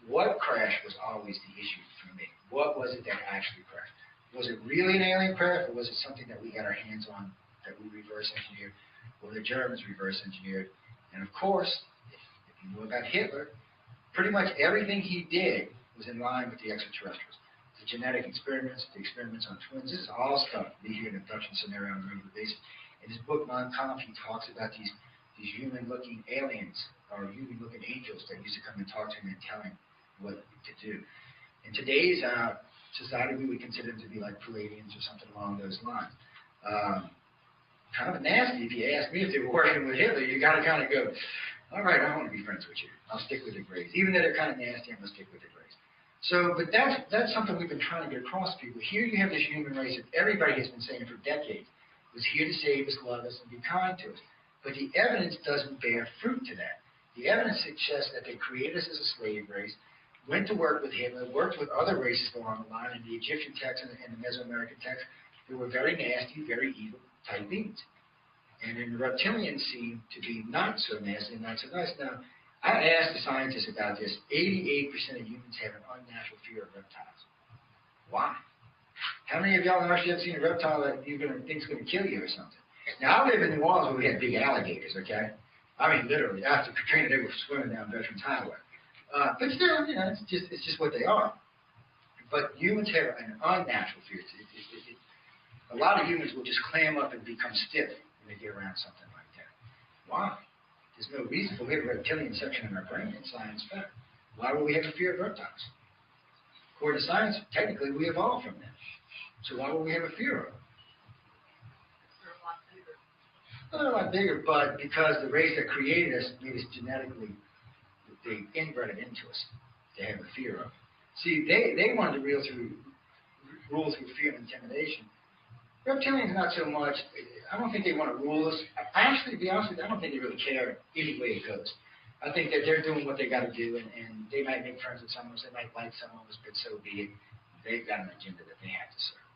What crash was always the issue for me? What was it that actually crashed? Was it really an alien craft, or was it something that we got our hands on, that we reverse engineered, or the Germans reverse engineered? And of course, if you know about Hitler, pretty much everything he did was in line with the extraterrestrials. The genetic experiments, the experiments on twins, this is all stuff we hear in abduction scenario on a regular basis. In his book, Montaldo, he talks about these human-looking aliens, or human-looking angels that used to come and talk to him and tell him what to do. In today's society, we would consider them to be like Pleiadians or something along those lines. Kind of nasty. If you ask me if they were working with Hitler, you got to kind of go, all right, I don't want to be friends with you. I'll stick with the Greys. Even though they're kind of nasty, I'm going to stick with the Greys. So, but that's something we've been trying to get across to people. Here you have this human race that everybody has been saying for decades was here to save us, love us, and be kind to us. But the evidence doesn't bear fruit to that. The evidence suggests that they created us as a slave race, went to work with Hitler, worked with other races along the line, and the Egyptian texts and the Mesoamerican texts, they were very nasty, very evil type beings. And in the reptilians seem to be not so nasty and not so nice. Now, I asked the scientists about this. 88% of humans have an unnatural fear of reptiles. Why? How many of y'all actually have seen a reptile that you think's going to kill you or something? Now, I live in New Orleans where we had big alligators, okay? I mean, literally, after Katrina, they were swimming down Veterans Highway. But still, you know, it's just what they are. But humans have an unnatural fear. A lot of humans will just clam up and become stiff when they get around something like that. Why? There's no reason for we have a reptilian section in our brain in science fact. Why would we have a fear of reptiles? According to science, technically we evolved from them. So why would we have a fear of them? They're a lot bigger. Well, they're a lot bigger, but because the race that created us made us genetically, they inbred it into us to have a fear of. See, they wanted to rule through fear and intimidation. Reptilians not so much. I don't think they want to rule us. Actually, to be honest with you, I don't think they really care any way it goes. I think that they're doing what they got to do, and they might make friends with some of us, they might like some of us, but so be it. They've got an agenda that they have to serve,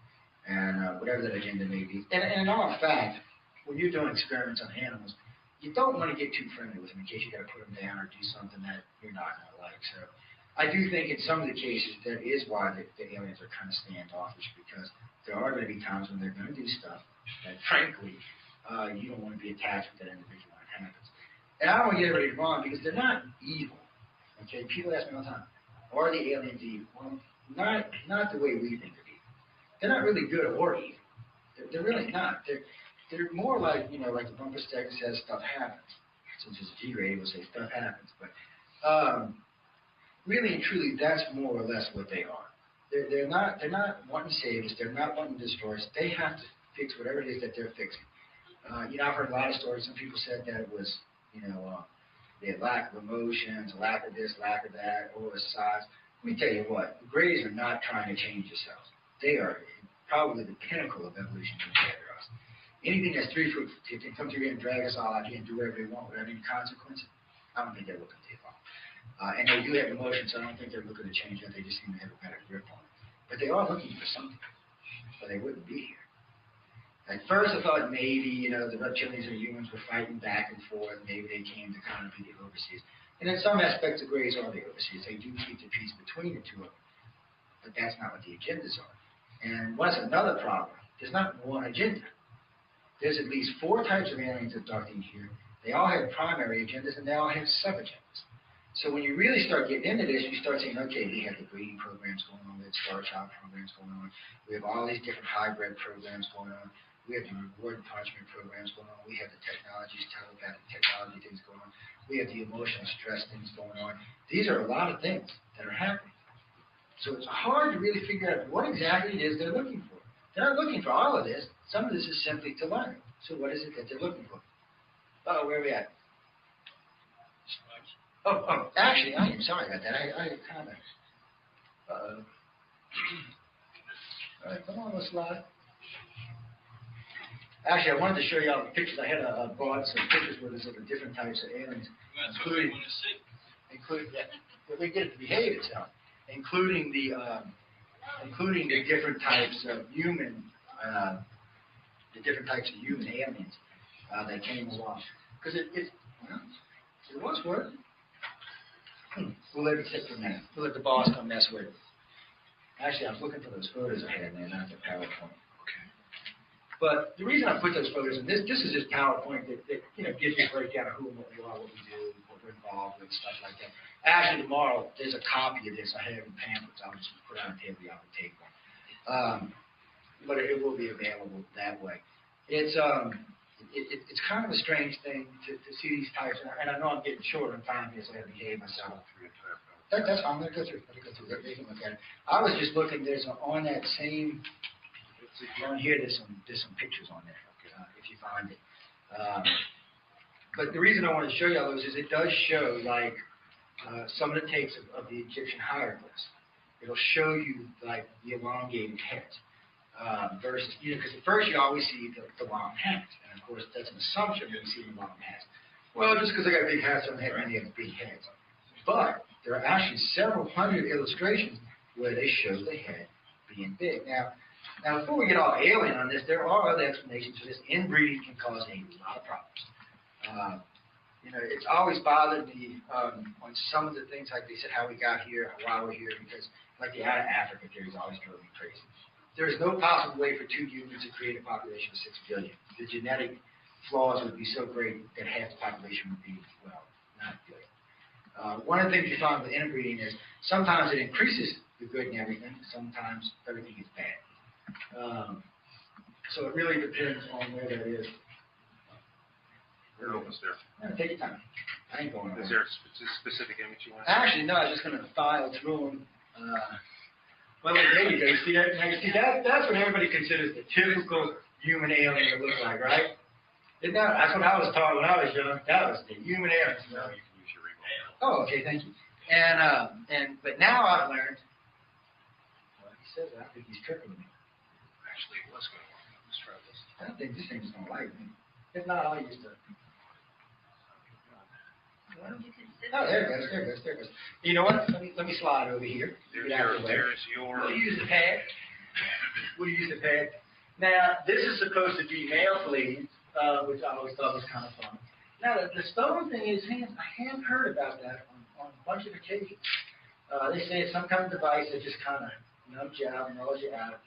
and whatever that agenda may be. And in all fact, when you're doing experiments on animals, you don't want to get too friendly with them in case you got to put them down or do something that you're not going to like. So I do think in some of the cases that is why the aliens are kind of standoffish, because there are going to be times when they're going to do stuff that, frankly, you don't want to be attached with that individual when it happens. And I don't want to get everybody wrong, because they're not evil. Okay, people ask me all the time, are the aliens evil? Well, not the way we think of evil. They're not really good or evil. They're really not. They're more like, like the bumper sticker says, stuff happens. Since it's G-rated, we'll say stuff happens. But really and truly, that's more or less what they are. They're not wanting to save us. They're not wanting to destroy us. They have to fix whatever it is that they're fixing. I've heard a lot of stories. Some people said that it was, they had lack of emotions, lack of this, lack of that, or size. Let me tell you what, the Greys are not trying to change themselves. They are probably the pinnacle of evolution compared to us. Anything that's 3 foot, if they come through here and drag us all out here and do whatever they want without any consequences, I don't think they're looking to evolve. And they do have emotions, so I don't think they're looking to change that. They just seem to have a better grip on it. But they are looking for something, or they wouldn't be here. At first, I thought maybe, the reptilians and humans were fighting back and forth. Maybe they came to kind of be the overseers. And in some aspects, the Greys are the overseers. They do keep the peace between the two of them. But that's not what the agendas are. And what's another problem? There's not one agenda. There's at least 4 types of aliens abducting here. They all have primary agendas, and they all have sub-agendas. So when you really start getting into this, you start saying, okay, we have the breeding programs going on, we have Star Child programs going on, we have all these different hybrid programs going on, we have the reward and punishment programs going on, we have the technologies, telepathic technology things going on, we have the emotional stress things going on. These are a lot of things that are happening. So it's hard to really figure out what exactly it is they're looking for. They're not looking for all of this. Some of this is simply to learn. So what is it that they're looking for? Oh, where are we at? Oh, actually, I am sorry about that. I kind of, all right, come on, let's slide. Actually, I wanted to show you all the pictures. I had brought some pictures with us of the different types of aliens, That's what we want to see. including we get it to behave itself, including the different types of human, aliens that came along. Because it was work. We'll let it sit for a minute. We'll let the boss come mess with it. Actually, I was looking for those photos I had there, not the PowerPoint. Okay. But the reason I put those photos in, this is just PowerPoint that gives you a breakdown of who and what we are, what we do, what we're involved with, stuff like that. Actually, tomorrow, there's a copy of this I have in pamphlets. I'll just put it on the table. Y'all can take one. But it will be available that way. It's kind of a strange thing to see these types, and I know I'm getting short on time here, so I have to behave myself. That's fine. I'm going to go through. They can look at it. I was just looking. There's on that same on here. There's some pictures on there if you find it. But the reason I want to show you all those is it does show like some of the tapes of the Egyptian hieroglyphs. It'll show you like the elongated heads. Versus, because at first you always see the long hats, and of course that's an assumption that we see the long hats. Well, just because they got big hats don't have many of the big heads. But there are actually several hundred illustrations where they show the head being big. Now before we get all alien on this, there are other explanations for this. Inbreeding can cause a lot of problems. It's always bothered me on some of the things, like they said, how we got here, why we're here, because like the out of Africa theories always drove me crazy. There is no possible way for 2 humans to create a population of 6 billion. The genetic flaws would be so great that half the population would be, well, not good. One of the things you find with interbreeding is sometimes it increases the good and everything. Sometimes everything is bad. So it really depends on where that is. We're almost there. Take your time. I ain't going Is nowhere. there a specific image you want to see? Actually, no, I'm just going to file through them. Well, there you go. See that? Now, you see that's what everybody considers the typical human alien to look like, right? That's what I was taught when I was young. That was the human alien. No, you can use your remote. Oh, okay, thank you. But now I've learned. Well, he says I think he's tricking me. Actually, it was going to work. Let's try this. I don't think this thing's going to like me. If not, I'll use the. You can sit Oh, there it goes. You know what? Let me slide over here. Get out of the way. There's your. We'll use the pad. Now, this is supposed to be male fleas, which I always thought was kind of fun. Now, the stone thing is, I have heard about that on a bunch of occasions. They say it's some kind of device that just kind of numbs you out, mellows you out,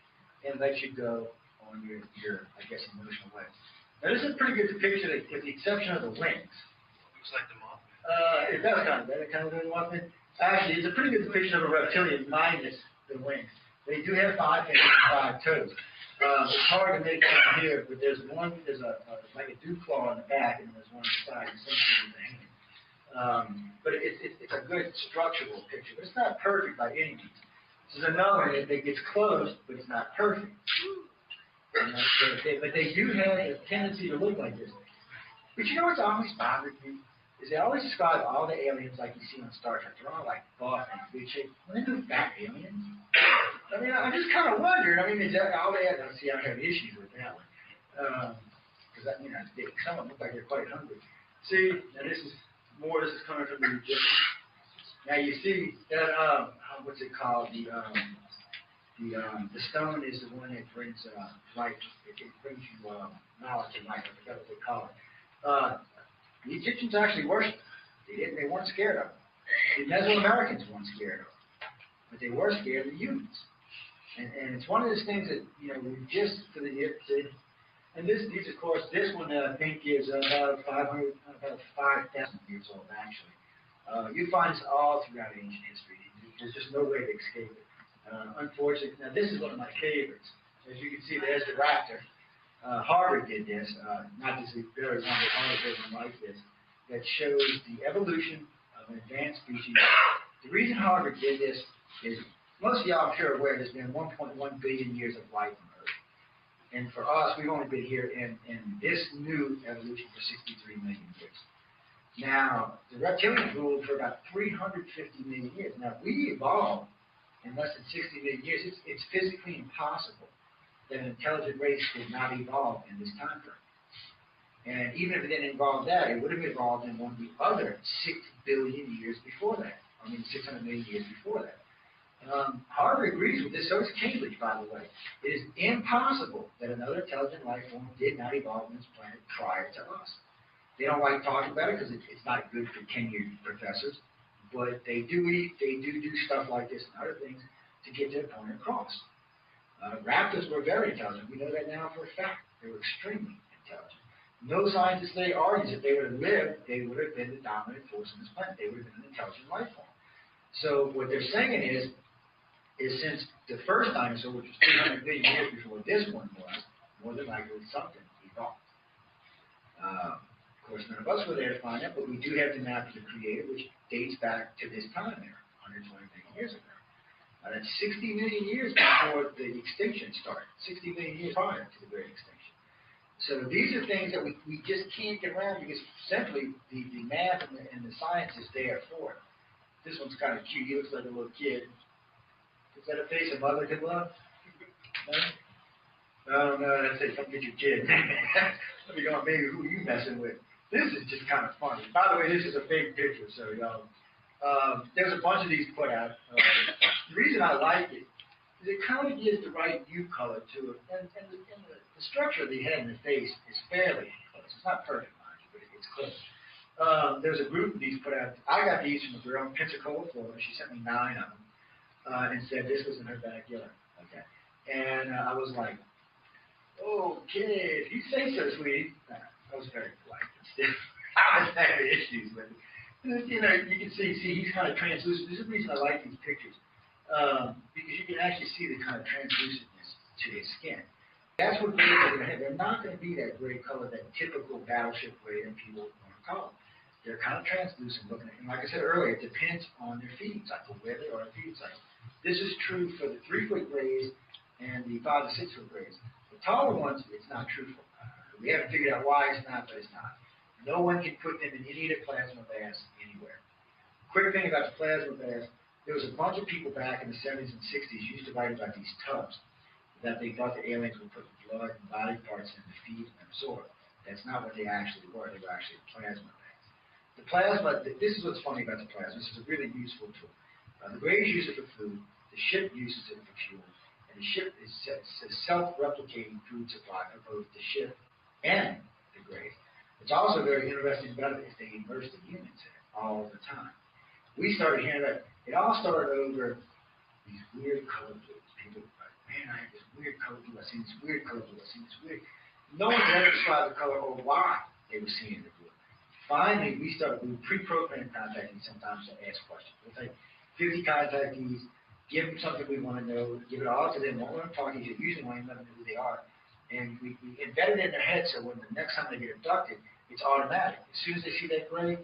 and lets you go on your I guess, emotional way. Now, this is a pretty good depiction, with the exception of the wings. Looks like the moth. It does kind of that. It kind of doesn't want me. Actually, it's a pretty good depiction of a reptilian minus the wings. They do have 5 fingers and 5 toes. It's hard to make out here, but there's like a dew claw on the back, and there's one on the side, and something with the hand. But it's a good structural picture, but it's not perfect by any means. This is another one that gets close, but it's not perfect. But they do have a tendency to look like this. But you know what's always bothered me? Is they always describe all the aliens like you see on Star Trek. They're all like buff and big shape. Well, they're fat aliens. I mean, I'm just kind of wondering. I mean, is that all they have? See, I have issues with that one. Because, some of them look like they're quite hungry. See, now this is coming from the Egyptians. Now you see that, what's it called? The stone is the one that brings life. It brings you knowledge and life. I forgot what they call it. The Egyptians actually worshipped. They weren't scared of them. The Mesoamericans weren't scared of them. But they were scared of the humans. And it's one of those things that, we just, and these, of course, this one I think is about 5,000 years old, actually. You find this all throughout ancient history. There's just no way to escape it. Unfortunately, now this is one of my favorites. As you can see, there's the raptor. Harvard did this, not just a very one, but Harvard did one like this, that shows the evolution of an advanced species. The reason Harvard did this is, most of y'all, I'm sure, aware there's been 1.1 billion years of life on Earth. And for us, we've only been here in this new evolution for 63 million years. Now, the reptilians ruled for about 350 million years. Now, we evolved in less than 60 million years. It's physically impossible that an intelligent race did not evolve in this time frame. And even if it didn't involve that, it would have evolved in one of the other 6 billion years before that. 600 million years before that. Harvard agrees with this, so does Cambridge, by the way. It is impossible that another intelligent life form did not evolve on this planet prior to us. They don't like talking about it because it's not good for tenured professors, but they do stuff like this and other things to get their point across. Raptors were very intelligent. We know that now for a fact. They were extremely intelligent. No scientist today argues that they would have lived, they would have been the dominant force on this planet. They would have been an intelligent life form. So what they're saying is since the first dinosaur, which was 300 million years before this one was, more than likely something evolved. Of course, none of us were there to find out, but we do have the map of the Creator, which dates back to this time there, 120 million years ago. That's 60 million years before the extinction started, 60 million years prior to the Great Extinction. So these are things that we just can't get around because simply the math and the science is there for it. This one's kind of cute. He looks like a little kid. Is that a face a mother could love? No? No, that's it. Come get your kid. Let me go, baby, who are you messing with? This is just kind of funny. By the way, this is a big picture, so y'all. There's a bunch of these put out. The reason I like it is it kind of gives the right hue color to it. And the structure of the head and the face is fairly close. It's not perfect, mind you, but it's close. There's a group of these put out. I got these from a girl in Pensacola, Florida. She sent me 9 of them and said this was in her backyard. Okay. And I was like, okay, if you say so, sweetie. I was very polite. I was having issues with it. You can see he's kind of translucent. This is the reason I like these pictures. because you can actually see the kind of translucentness to their skin. That's what grays are going to have. They're not going to be that gray color, that typical battleship gray that people want to call them. They're kind of translucent looking. And like I said earlier, it depends on their feeding cycle, where they are in feeding cycle. This is true for the 3-foot grays and the 5 to 6-foot grays. The taller ones, it's not true for. We haven't figured out why it's not, but it's not. No one can put them in any of the plasma baths anywhere. Quick thing about the plasma baths, there was a bunch of people back in the 70s and 60s used to write about these tubs that they thought the aliens would put blood and body parts in to feed and absorb. That's not what they actually were. They were actually plasma baths. The plasma, this is what's funny about the plasma. This is a really useful tool. The Grays use it for food. The ship uses it for fuel. And the ship is a self-replicating food supply for both the ship and the Grays. What's also very interesting about it is they immerse the humans in it all the time. We started hearing that. It all started over these weird color blues. People were like, man, I have this weird color blue. I've seen this weird color blue. I've seen this weird. No one could ever describe the color or why they were seeing the blue. Finally, we pre-programmed contactees sometimes to ask questions. We'll take 50 contactees, give them something we want to know, give it all to them, won't let them talk to you, usually won't even let them know who they are. And we embed it in their head so when the next time they get abducted, it's automatic. As soon as they see that gray,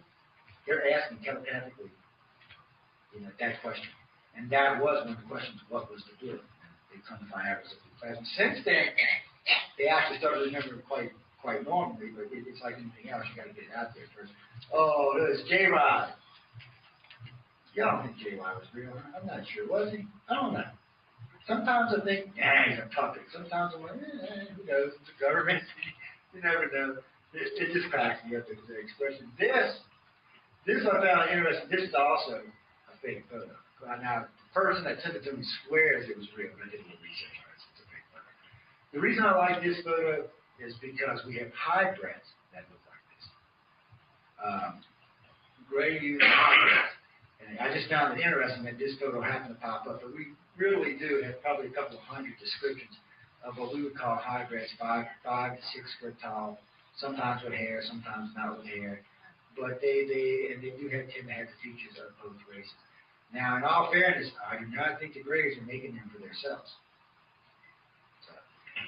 they're asking telepathically, that question. And that was one of the questions, what was the blue? And they come to find out it was a blue plasma. Since then, they actually started remembering quite normally, but it's like anything else, you got to get it out there first. Oh, there's J-Rod. Y'all don't think J-Rod was real, huh? I'm not sure. Was he? I don't know. Sometimes I think, he's a puppet. Sometimes I'm like, who knows? It's a government. You never know. It just cracks me up, the expression. This I found interesting. This is also a fake photo. Now, the person that took it to me swears it was real, but I did a little research on it. It's a fake photo. The reason I like this photo is because we have hybrids that look like this. Gray used hybrids. And I just found it interesting that this photo happened to pop up, but we really do have probably a couple of hundred descriptions of what we would call hybrids, 5 to 6 foot tall, sometimes with hair, sometimes not with hair, but they do tend to have the features of both races. Now, in all fairness, I do not think the Grays are making them for themselves. So,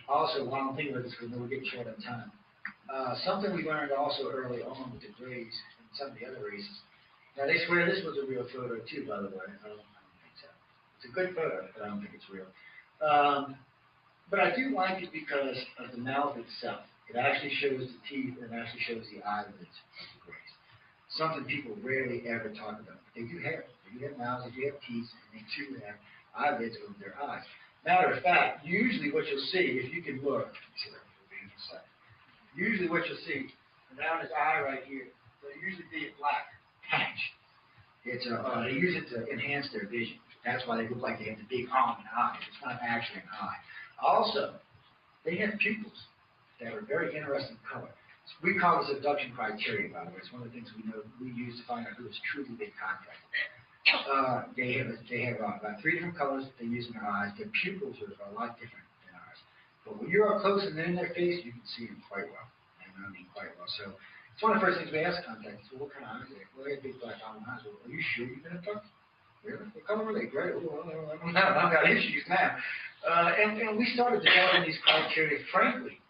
also, while I'm thinking about this, because we're getting short on time, something we learned also early on with the Grays and some of the other races. Now, they swear this was a real photo, too, by the way. I don't think so. It's a good photo, but I don't think it's real. But I do like it because of the mouth itself. It actually shows the teeth and it actually shows the eyelids of the Grays. Something people rarely ever talk about. But they do have it. They do have mouths, they do have teeth, and they do have eyelids over their eyes. Matter of fact, usually what you'll see, if you can look, usually what you'll see, around his eye right here, will usually be a black patch. They use it to enhance their vision. That's why they look like they have the big arm and eye. It's not actually an eye. Also, they have pupils that are very interesting color. We call this abduction criteria, by the way. It's one of the things we use to find out who is truly been contacted. They have about 3 different colors they use in their eyes. Their pupils are a lot different than ours. But when you're up close and in their face, you can see them quite well. And I mean quite well. So it's one of the first things we ask contacts. Well, what kind of eyes are they? Well, they have big black almond eyes. Well, are you sure you've been abducted? Really? What color are they? Gray? Well, I don't know. I've got issues now. And we started developing these criteria, frankly,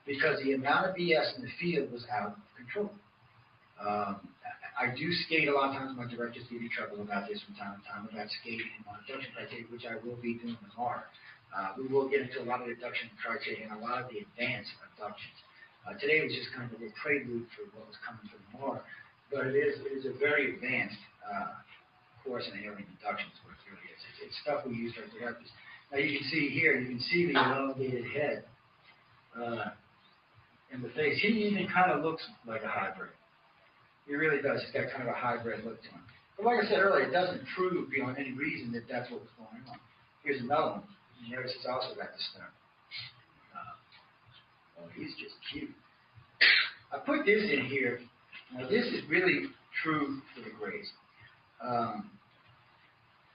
because the amount of BS in the field was out of control. I do skate a lot of times. My directors give me trouble about this from time to time, about skating and my abduction criteria, which I will be doing tomorrow. We will get into a lot of the abduction criteria and a lot of the advanced abductions. Today was just kind of a prelude for what was coming for tomorrow, but it is a very advanced course in alien abductions, what it really is. It's stuff we use our directors. Now you can see here, you can see the elongated head in the face. He even kind of looks like a hybrid. He really does. He's got kind of a hybrid look to him. But like I said earlier, it doesn't prove beyond any reason that that's what was going on. Here's another one. You notice it's also got the stone. Oh, he's just cute. I put this in here. Now, this is really true for the Grays. I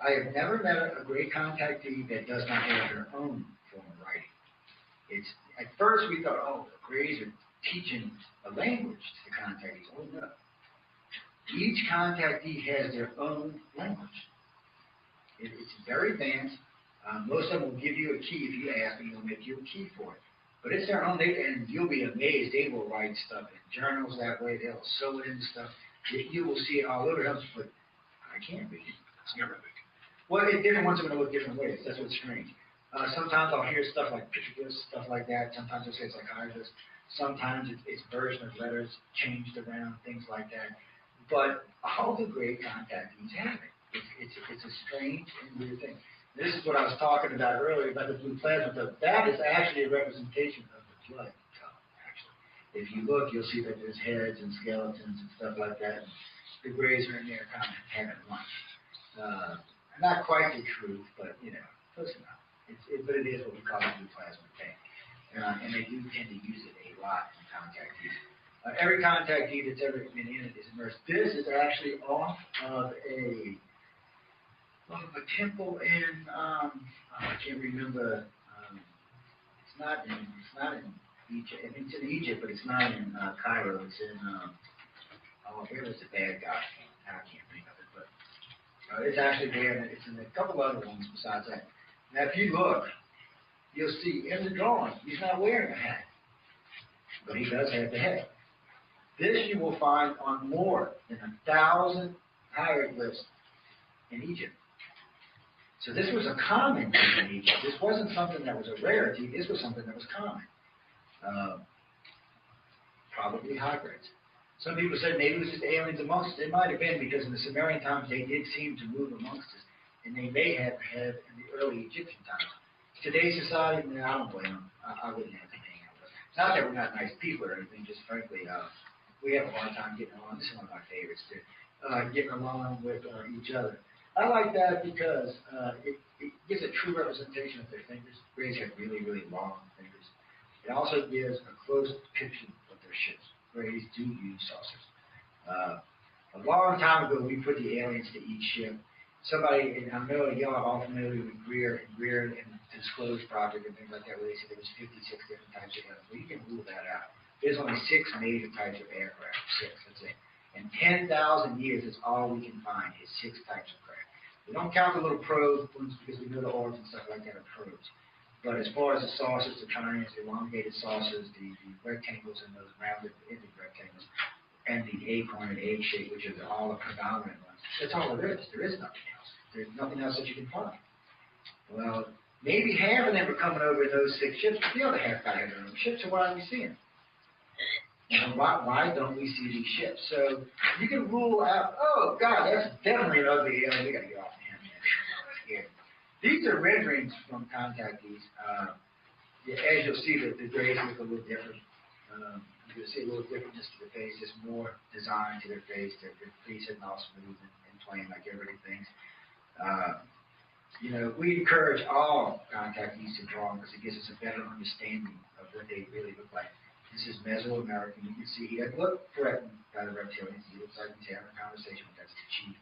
have never met a Gray contactee that does not have their own form of writing. At first we thought, oh, the Grays are teaching a language to the contactees. Oh, no. Each contactee has their own language. It's very advanced. Most of them will give you a key if you ask, and they'll make you a key for it. But it's their own, and you'll be amazed. They will write stuff in journals that way. They'll sew it into stuff. You will see it all over them, but I can't read it. It's Arabic. Well, different ones are going to look different ways. That's what's strange. Sometimes I'll hear stuff like pictures, stuff like that. Sometimes they'll say it's like hieroglyphs. Sometimes it's version of letters changed around, things like that. But all the great contactees have it. It's a strange and weird thing. This is what I was talking about earlier about the blue plasma. That is actually a representation of the blood color, actually. If you look, you'll see that there's heads and skeletons and stuff like that. The grays are in there kind of having lunch. Not quite the truth, but, close enough. But it is what we call the blue plasma tank. And they do tend to use it a lot in contactees. Every contactee that's ever been in it is immersed. This is actually off of a temple in, I can't remember, it's not in Egypt. I think it's in Egypt, but it's not in Cairo. It's in, where was the bad guy? I can't think of it, but it's actually there, and it's in a couple other ones besides that. Now, if you look, you'll see in the drawing, he's not wearing a hat, but he does have the hat. This you will find on more than 1,000 hieroglyphs in Egypt. So this was a common thing in Egypt. This wasn't something that was a rarity. This was something that was common. Probably hybrids. Some people said maybe it was just aliens amongst us. It might have been because in the Sumerian times they did seem to move amongst us. And they may have had in the early Egyptian times. Today's society, I don't blame them. I wouldn't have to hang out with them. Not that we're not nice people or anything, just frankly, we have a hard time getting along. This is one of my favorites, too. Getting along with each other. I like that because it gives a true representation of their fingers. Rays have really, really long fingers. It also gives a close depiction of their ships. Rays do use saucers. A long time ago, we put the aliens to each ship. Somebody, and I know y'all are all familiar with Greer and the Disclosed Project and things like that, where they said there was 56 different types of aliens. Well, you can rule that out. There's only 6 major types of aircraft. 6, that's it. In 10,000 years, it's all we can find is 6 types of craft. We don't count the little probes because we know the orbs and stuff like that are probes. But as far as the saucers, the triangles, the elongated saucers, the rectangles and those rounded-ended rectangles, and the acorn and egg shape, which are all the predominant ones, that's all there is. There is nothing else. There's nothing else that you can find. Well, maybe half of them are coming over in those 6 ships, but the other half got their own ships, so why aren't we seeing them? Why don't we see these ships? So you can rule out, oh, God, that's definitely an ugly alien. We got to get off of him, man. I'm scared. These are renderings from contactees. As you'll see, the grays look a little different. You'll see a little differentness to the face. There's more design to their face. Their face isn't all smooth and plain like everybody thinks. We encourage all contactees to draw them because it gives us a better understanding of what they really look like. This is Mesoamerican. You can see he doesn't look threatened by the reptilians. He looks like he's having a conversation with that's the chief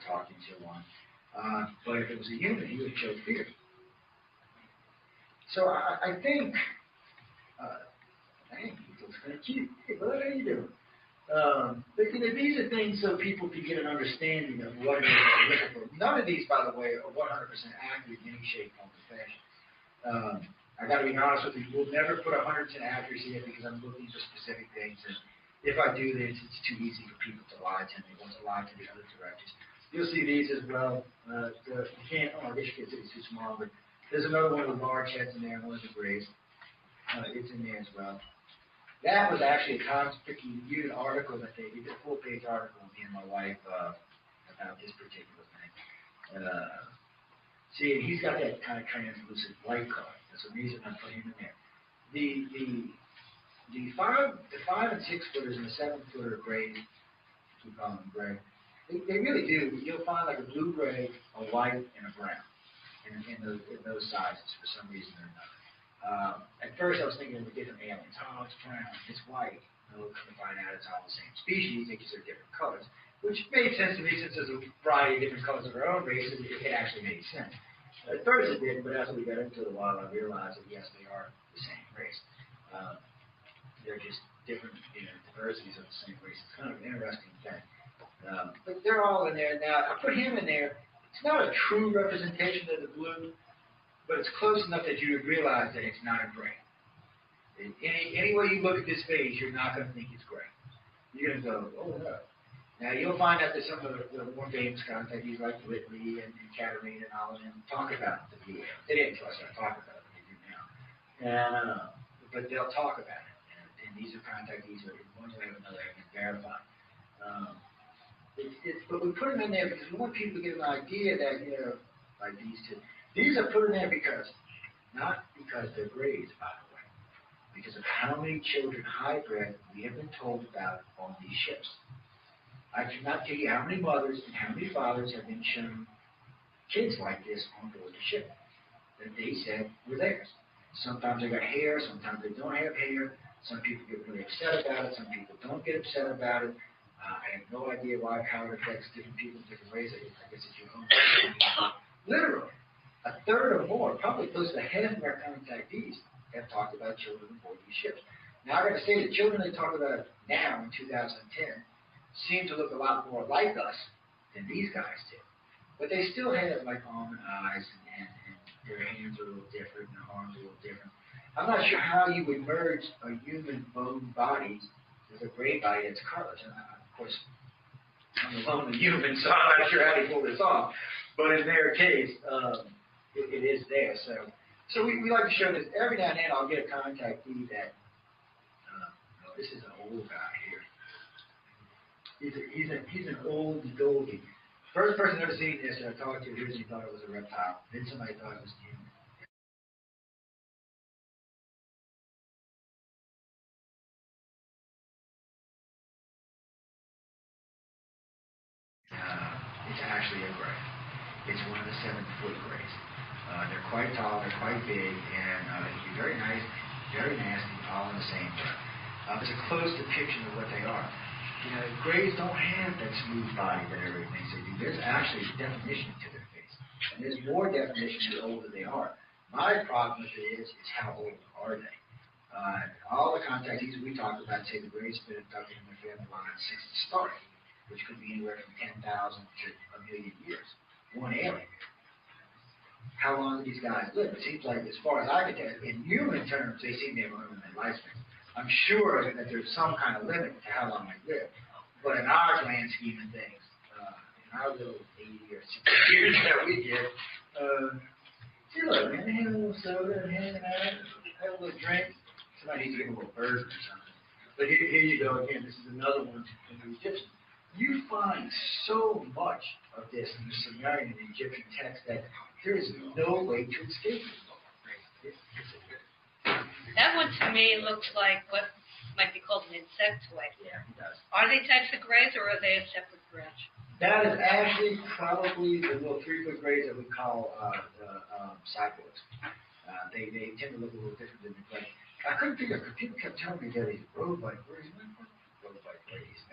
talking to one. But if it was a human, he would show fear. So I think, dang, he looks kind of cute. Hey, bud, how you doing? But these are things so people can get an understanding of what it is they're looking for. None of these, by the way, are 100% accurate in any shape, form, or fashion. I got to be honest with you, we'll never put 100% accuracy in because I'm looking for specific things. And if I do this, it's too easy for people to lie to me. Want to lie to the other directors. You'll see these as well. You can't, I guess you can't see it's too small, but there's another one with large heads in there, and one of the grays. It's in there as well. That was actually a Conspicuous Unit article that they did, a full-page article with me and my wife about this particular thing. See, and he's got that kind of translucent white color. That's the reason I put him in there. The 5 and 6 footers and the 7 footer grays, we call them gray. They really do. You'll find like a blue gray, a white, and a brown in those sizes for some reason or another. At first, I was thinking of the different aliens. Oh, it's brown, it's white. We'll come to find out it's all the same species. They just are different colors, which made sense to me since there's a variety of different colors of our own race. It actually made sense. At first it didn't, but as we got into it a while, I realized that yes, they are the same race. They're just different, diversities of the same race. It's kind of an interesting thing. But they're all in there. Now, I put him in there It's not a true representation of the blue, but it's close enough that you would realize that it's not a gray. Any way you look at this face, you're not going to think it's gray. You're going to go, oh no. Now you'll find out that some of the more famous contactees like Whitley and Caterina and all of them talk about the blue alien. They didn't trust us to talk about it, but they do now. And but they'll talk about it. And these are contactees that one way or another have been verified. But we put them in there because we want people to get an idea that, like these two. These are put in there because, not because they're grays, by the way, because of how many children hybrid we have been told about on these ships. I cannot tell you how many mothers and how many fathers have been shown kids like this on board the ship that they said were theirs. Sometimes they got hair, sometimes they don't have hair. Some people get really upset about it, some people don't get upset about it. I have no idea how it affects different people in different ways. I guess it's your own. Literally, a third or more, probably close to half of our contactees have talked about children aboard these ships. Now, I got to say, the children they talk about now in 2010 seem to look a lot more like us than these guys did. But they still have like almond eyes and their hands are a little different and their arms are a little different. I'm not sure how you would merge a human bone body with a gray body that's colorless. And of course, I'm alone a human, so I'm not sure how they pull this off. But in their case, it is there. So we like to show this. Every now and then I'll get a contactee that, this is an old guy here. He's an old goldie. First person ever seen this that I talked to originally thought it was a reptile. Then somebody thought it was human. It's actually a gray. It's one of the 7-foot grays. They're quite tall, they're quite big, and they're very nice, very nasty, all in the same breath. It's a close depiction of what they are. Grays don't have that smooth body that everybody thinks they do. There's actually definition to their face. And there's more definition the older they are. My problem with it is how old are they? All the contactees we talk about say the grays have been abducted in their family line since the start, which could be anywhere from 10,000 to a million years. One alien. How long do these guys live? It seems like, as far as I can tell, in human terms, they seem to have unlimited lifespan. I'm sure that there's some kind of limit to how long they live. But in our grand scheme of things, in our little 80 or 60 years that we get, see, look, man, have a little soda and hanging out, have a little drink. Somebody needs to give a little burger or something. But here you go again. This is another one in the Egyptian. You find so much of this in the Sumerian and Egyptian text that there is no way to escape it. That one to me looks like what might be called an insectoid. Yeah, it does. Are they types of grays or are they a separate branch? That is actually probably the little 3-foot grays that we call the cyborgs. They tend to look a little different than the gray. I couldn't figure out, people kept telling me they're these road-like grays. Road-like grays.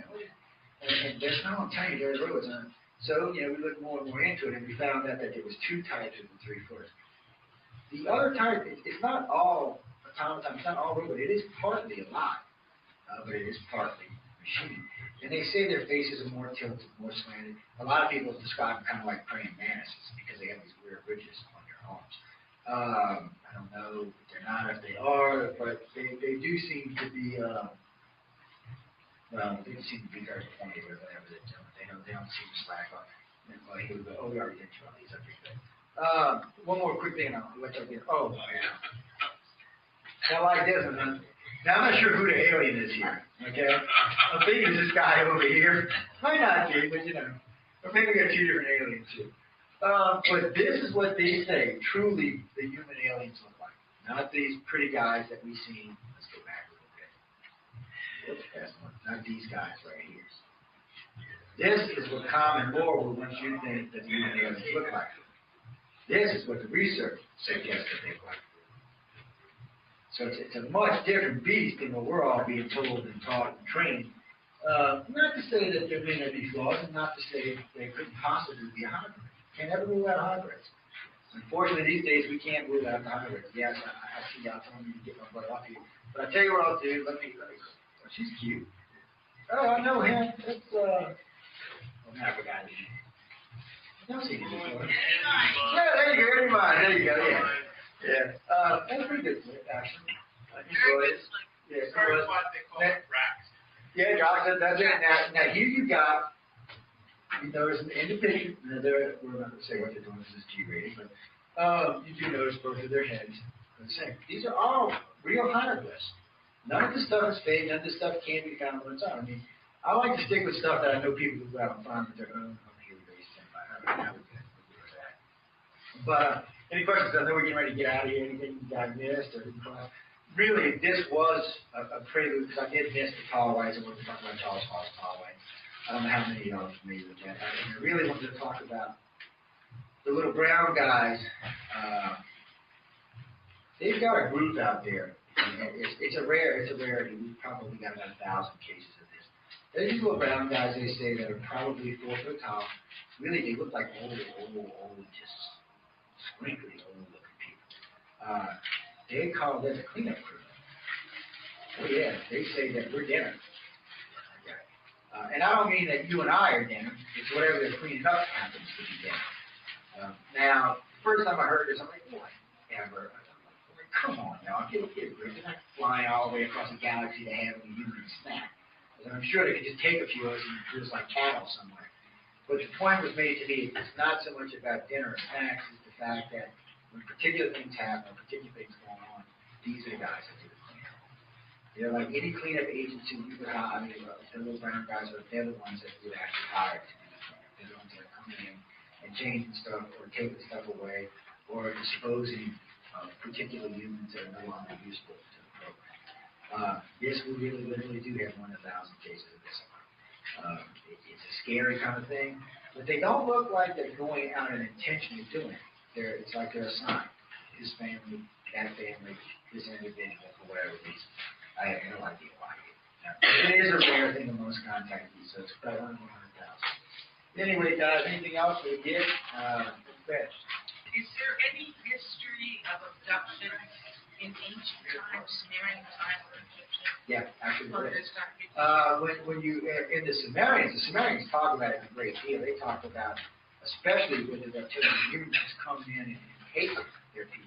And there's no, I'm telling you, there's roads. So, we looked more and more into it, and we found out that there was 2 types of the 3-footers. The other type, it's not all automaton, it's not all robot. It is partly alive, but it is partly machine. And they say their faces are more tilted, more slanted. A lot of people describe them kind of like praying mantises because they have these weird ridges on their arms. I don't know if they're not, if they are, but they do seem to be, they seem to be very pointed or whatever they're doing. They don't seem to slack off. Well, here we go. Oh, we already did try these. Okay, good. One more quick thing, and I'll let you get. Oh, yeah. Now, like this one. Now, I'm not sure who the alien is here. Okay, I'm thinking this guy over here. Might not be, but or maybe we got 2 different aliens too. But this is what they say truly the human aliens look like. Not these pretty guys that we've seen. Let's go back a little bit. What's past one? Not these guys right here. This is what common lore would want you to think that the human aliens look like. This is what the research suggests that they look like. So it's a much different beast than what we're all being told and taught and trained. Not to say that there may not be flaws, and not to say they couldn't possibly be a hybrid. Can't ever rule out hybrids. Unfortunately, these days we can't rule out the hybrids. Yes, I see y'all telling me to get my butt off here. But I tell you what I'll do. Let me go. Oh, she's cute. Oh, I know him. It's, oh, now I forgot his name. I've seen it before. Anyway. Yeah, there you go, there you go, yeah. That's pretty good, actually. I enjoyed it. Yeah, Sorry, what they call it, racks. Yeah, Josh, that's it. Now here you got, you notice in the picture, we're not going to say what they're doing, this is G-rated, but you do notice both of their heads are the same. These are all real hieroglyphs. None of this stuff is fake, none of this stuff can be found on its own. I mean, I like to stick with stuff that I know people who go out and find with their own computer-based empire. But any questions? I know we're getting ready to get out of here. Anything you got missed or really, this was a prelude because I did miss the tall whites. I wanted to talk about Charles Hall's tall whites. I don't know how many of y'all are familiar with that. I really wanted to talk about the little brown guys. They've got a group out there. It's a rarity. We've probably got about 1,000 cases of this. They're these little brown guys, they say, that are probably 4 foot tall. Really, they look like old, just scrinkly, old-looking people. They call this a cleanup crew. Oh, yeah, they say that we're dinner. And I don't mean that you and I are dinner. It's whatever they're cleaning up happens to be dinner. Now, the first time I heard this, I'm like, whatever. Come on now, get a grip. They're not flying all the way across the galaxy to have a human snack. And I'm sure they could just take a few of us and do us like cattle somewhere. But the point was made to me, it's not so much about dinner or snacks, it's the fact that when particular things happen, or particular things going on, these are the guys that do the cleanup. They're like any cleanup agency we would hire. I mean, the little brown guys they're the ones that we would actually hire to do the cleanup. They're the ones that are coming in and changing stuff or taking stuff away or disposing of particular humans that are no longer useful to the program. Yes, we really literally do have 1,000 cases of this. It's a scary kind of thing, but they don't look like they're going out and intentionally doing it. It's like they're assigned. His family, that family, this individual, for whatever reason. I have no idea why. It is a rare thing in most contact so it's probably only 100,000. Anyway, guys, anything else we get? Is there any history of abduction in ancient times, Sumerian times, or Egyptian? Yeah, actually, Or there does is. that When you in the Sumerians talk about it a great deal. They talk about, especially with the reptilian humans coming in and take their people.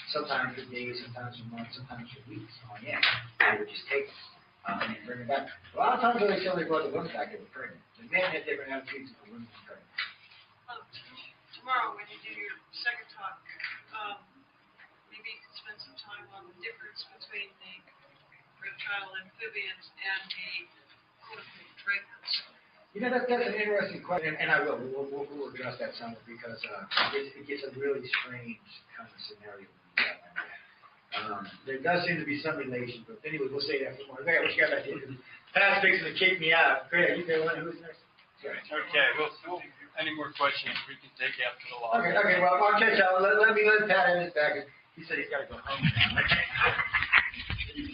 Sometimes for days, sometimes for months, sometimes for weeks on end. They would just take them and bring them back. A lot of times they say they brought the women back, they were pregnant. The men had different attitudes than the women were pregnant. Tomorrow, when you do your second talk, maybe you could spend some time on the difference between the reptile amphibians and the quote-unquote dragons. You know, that's an interesting question, and I will. We'll address that somewhat because it gets a really strange kind of scenario. There does seem to be some relation, but anyway, we'll say that for more. Okay, what you got back here? Pat's fixing to kick me out. Greg, you go on. Who's next? Okay, well, any more questions we can take after the law. Okay, well, I'll catch y'all. Let Pat in his back. He said he's got to go home now.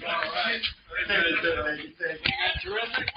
All right. Very good. Terrific.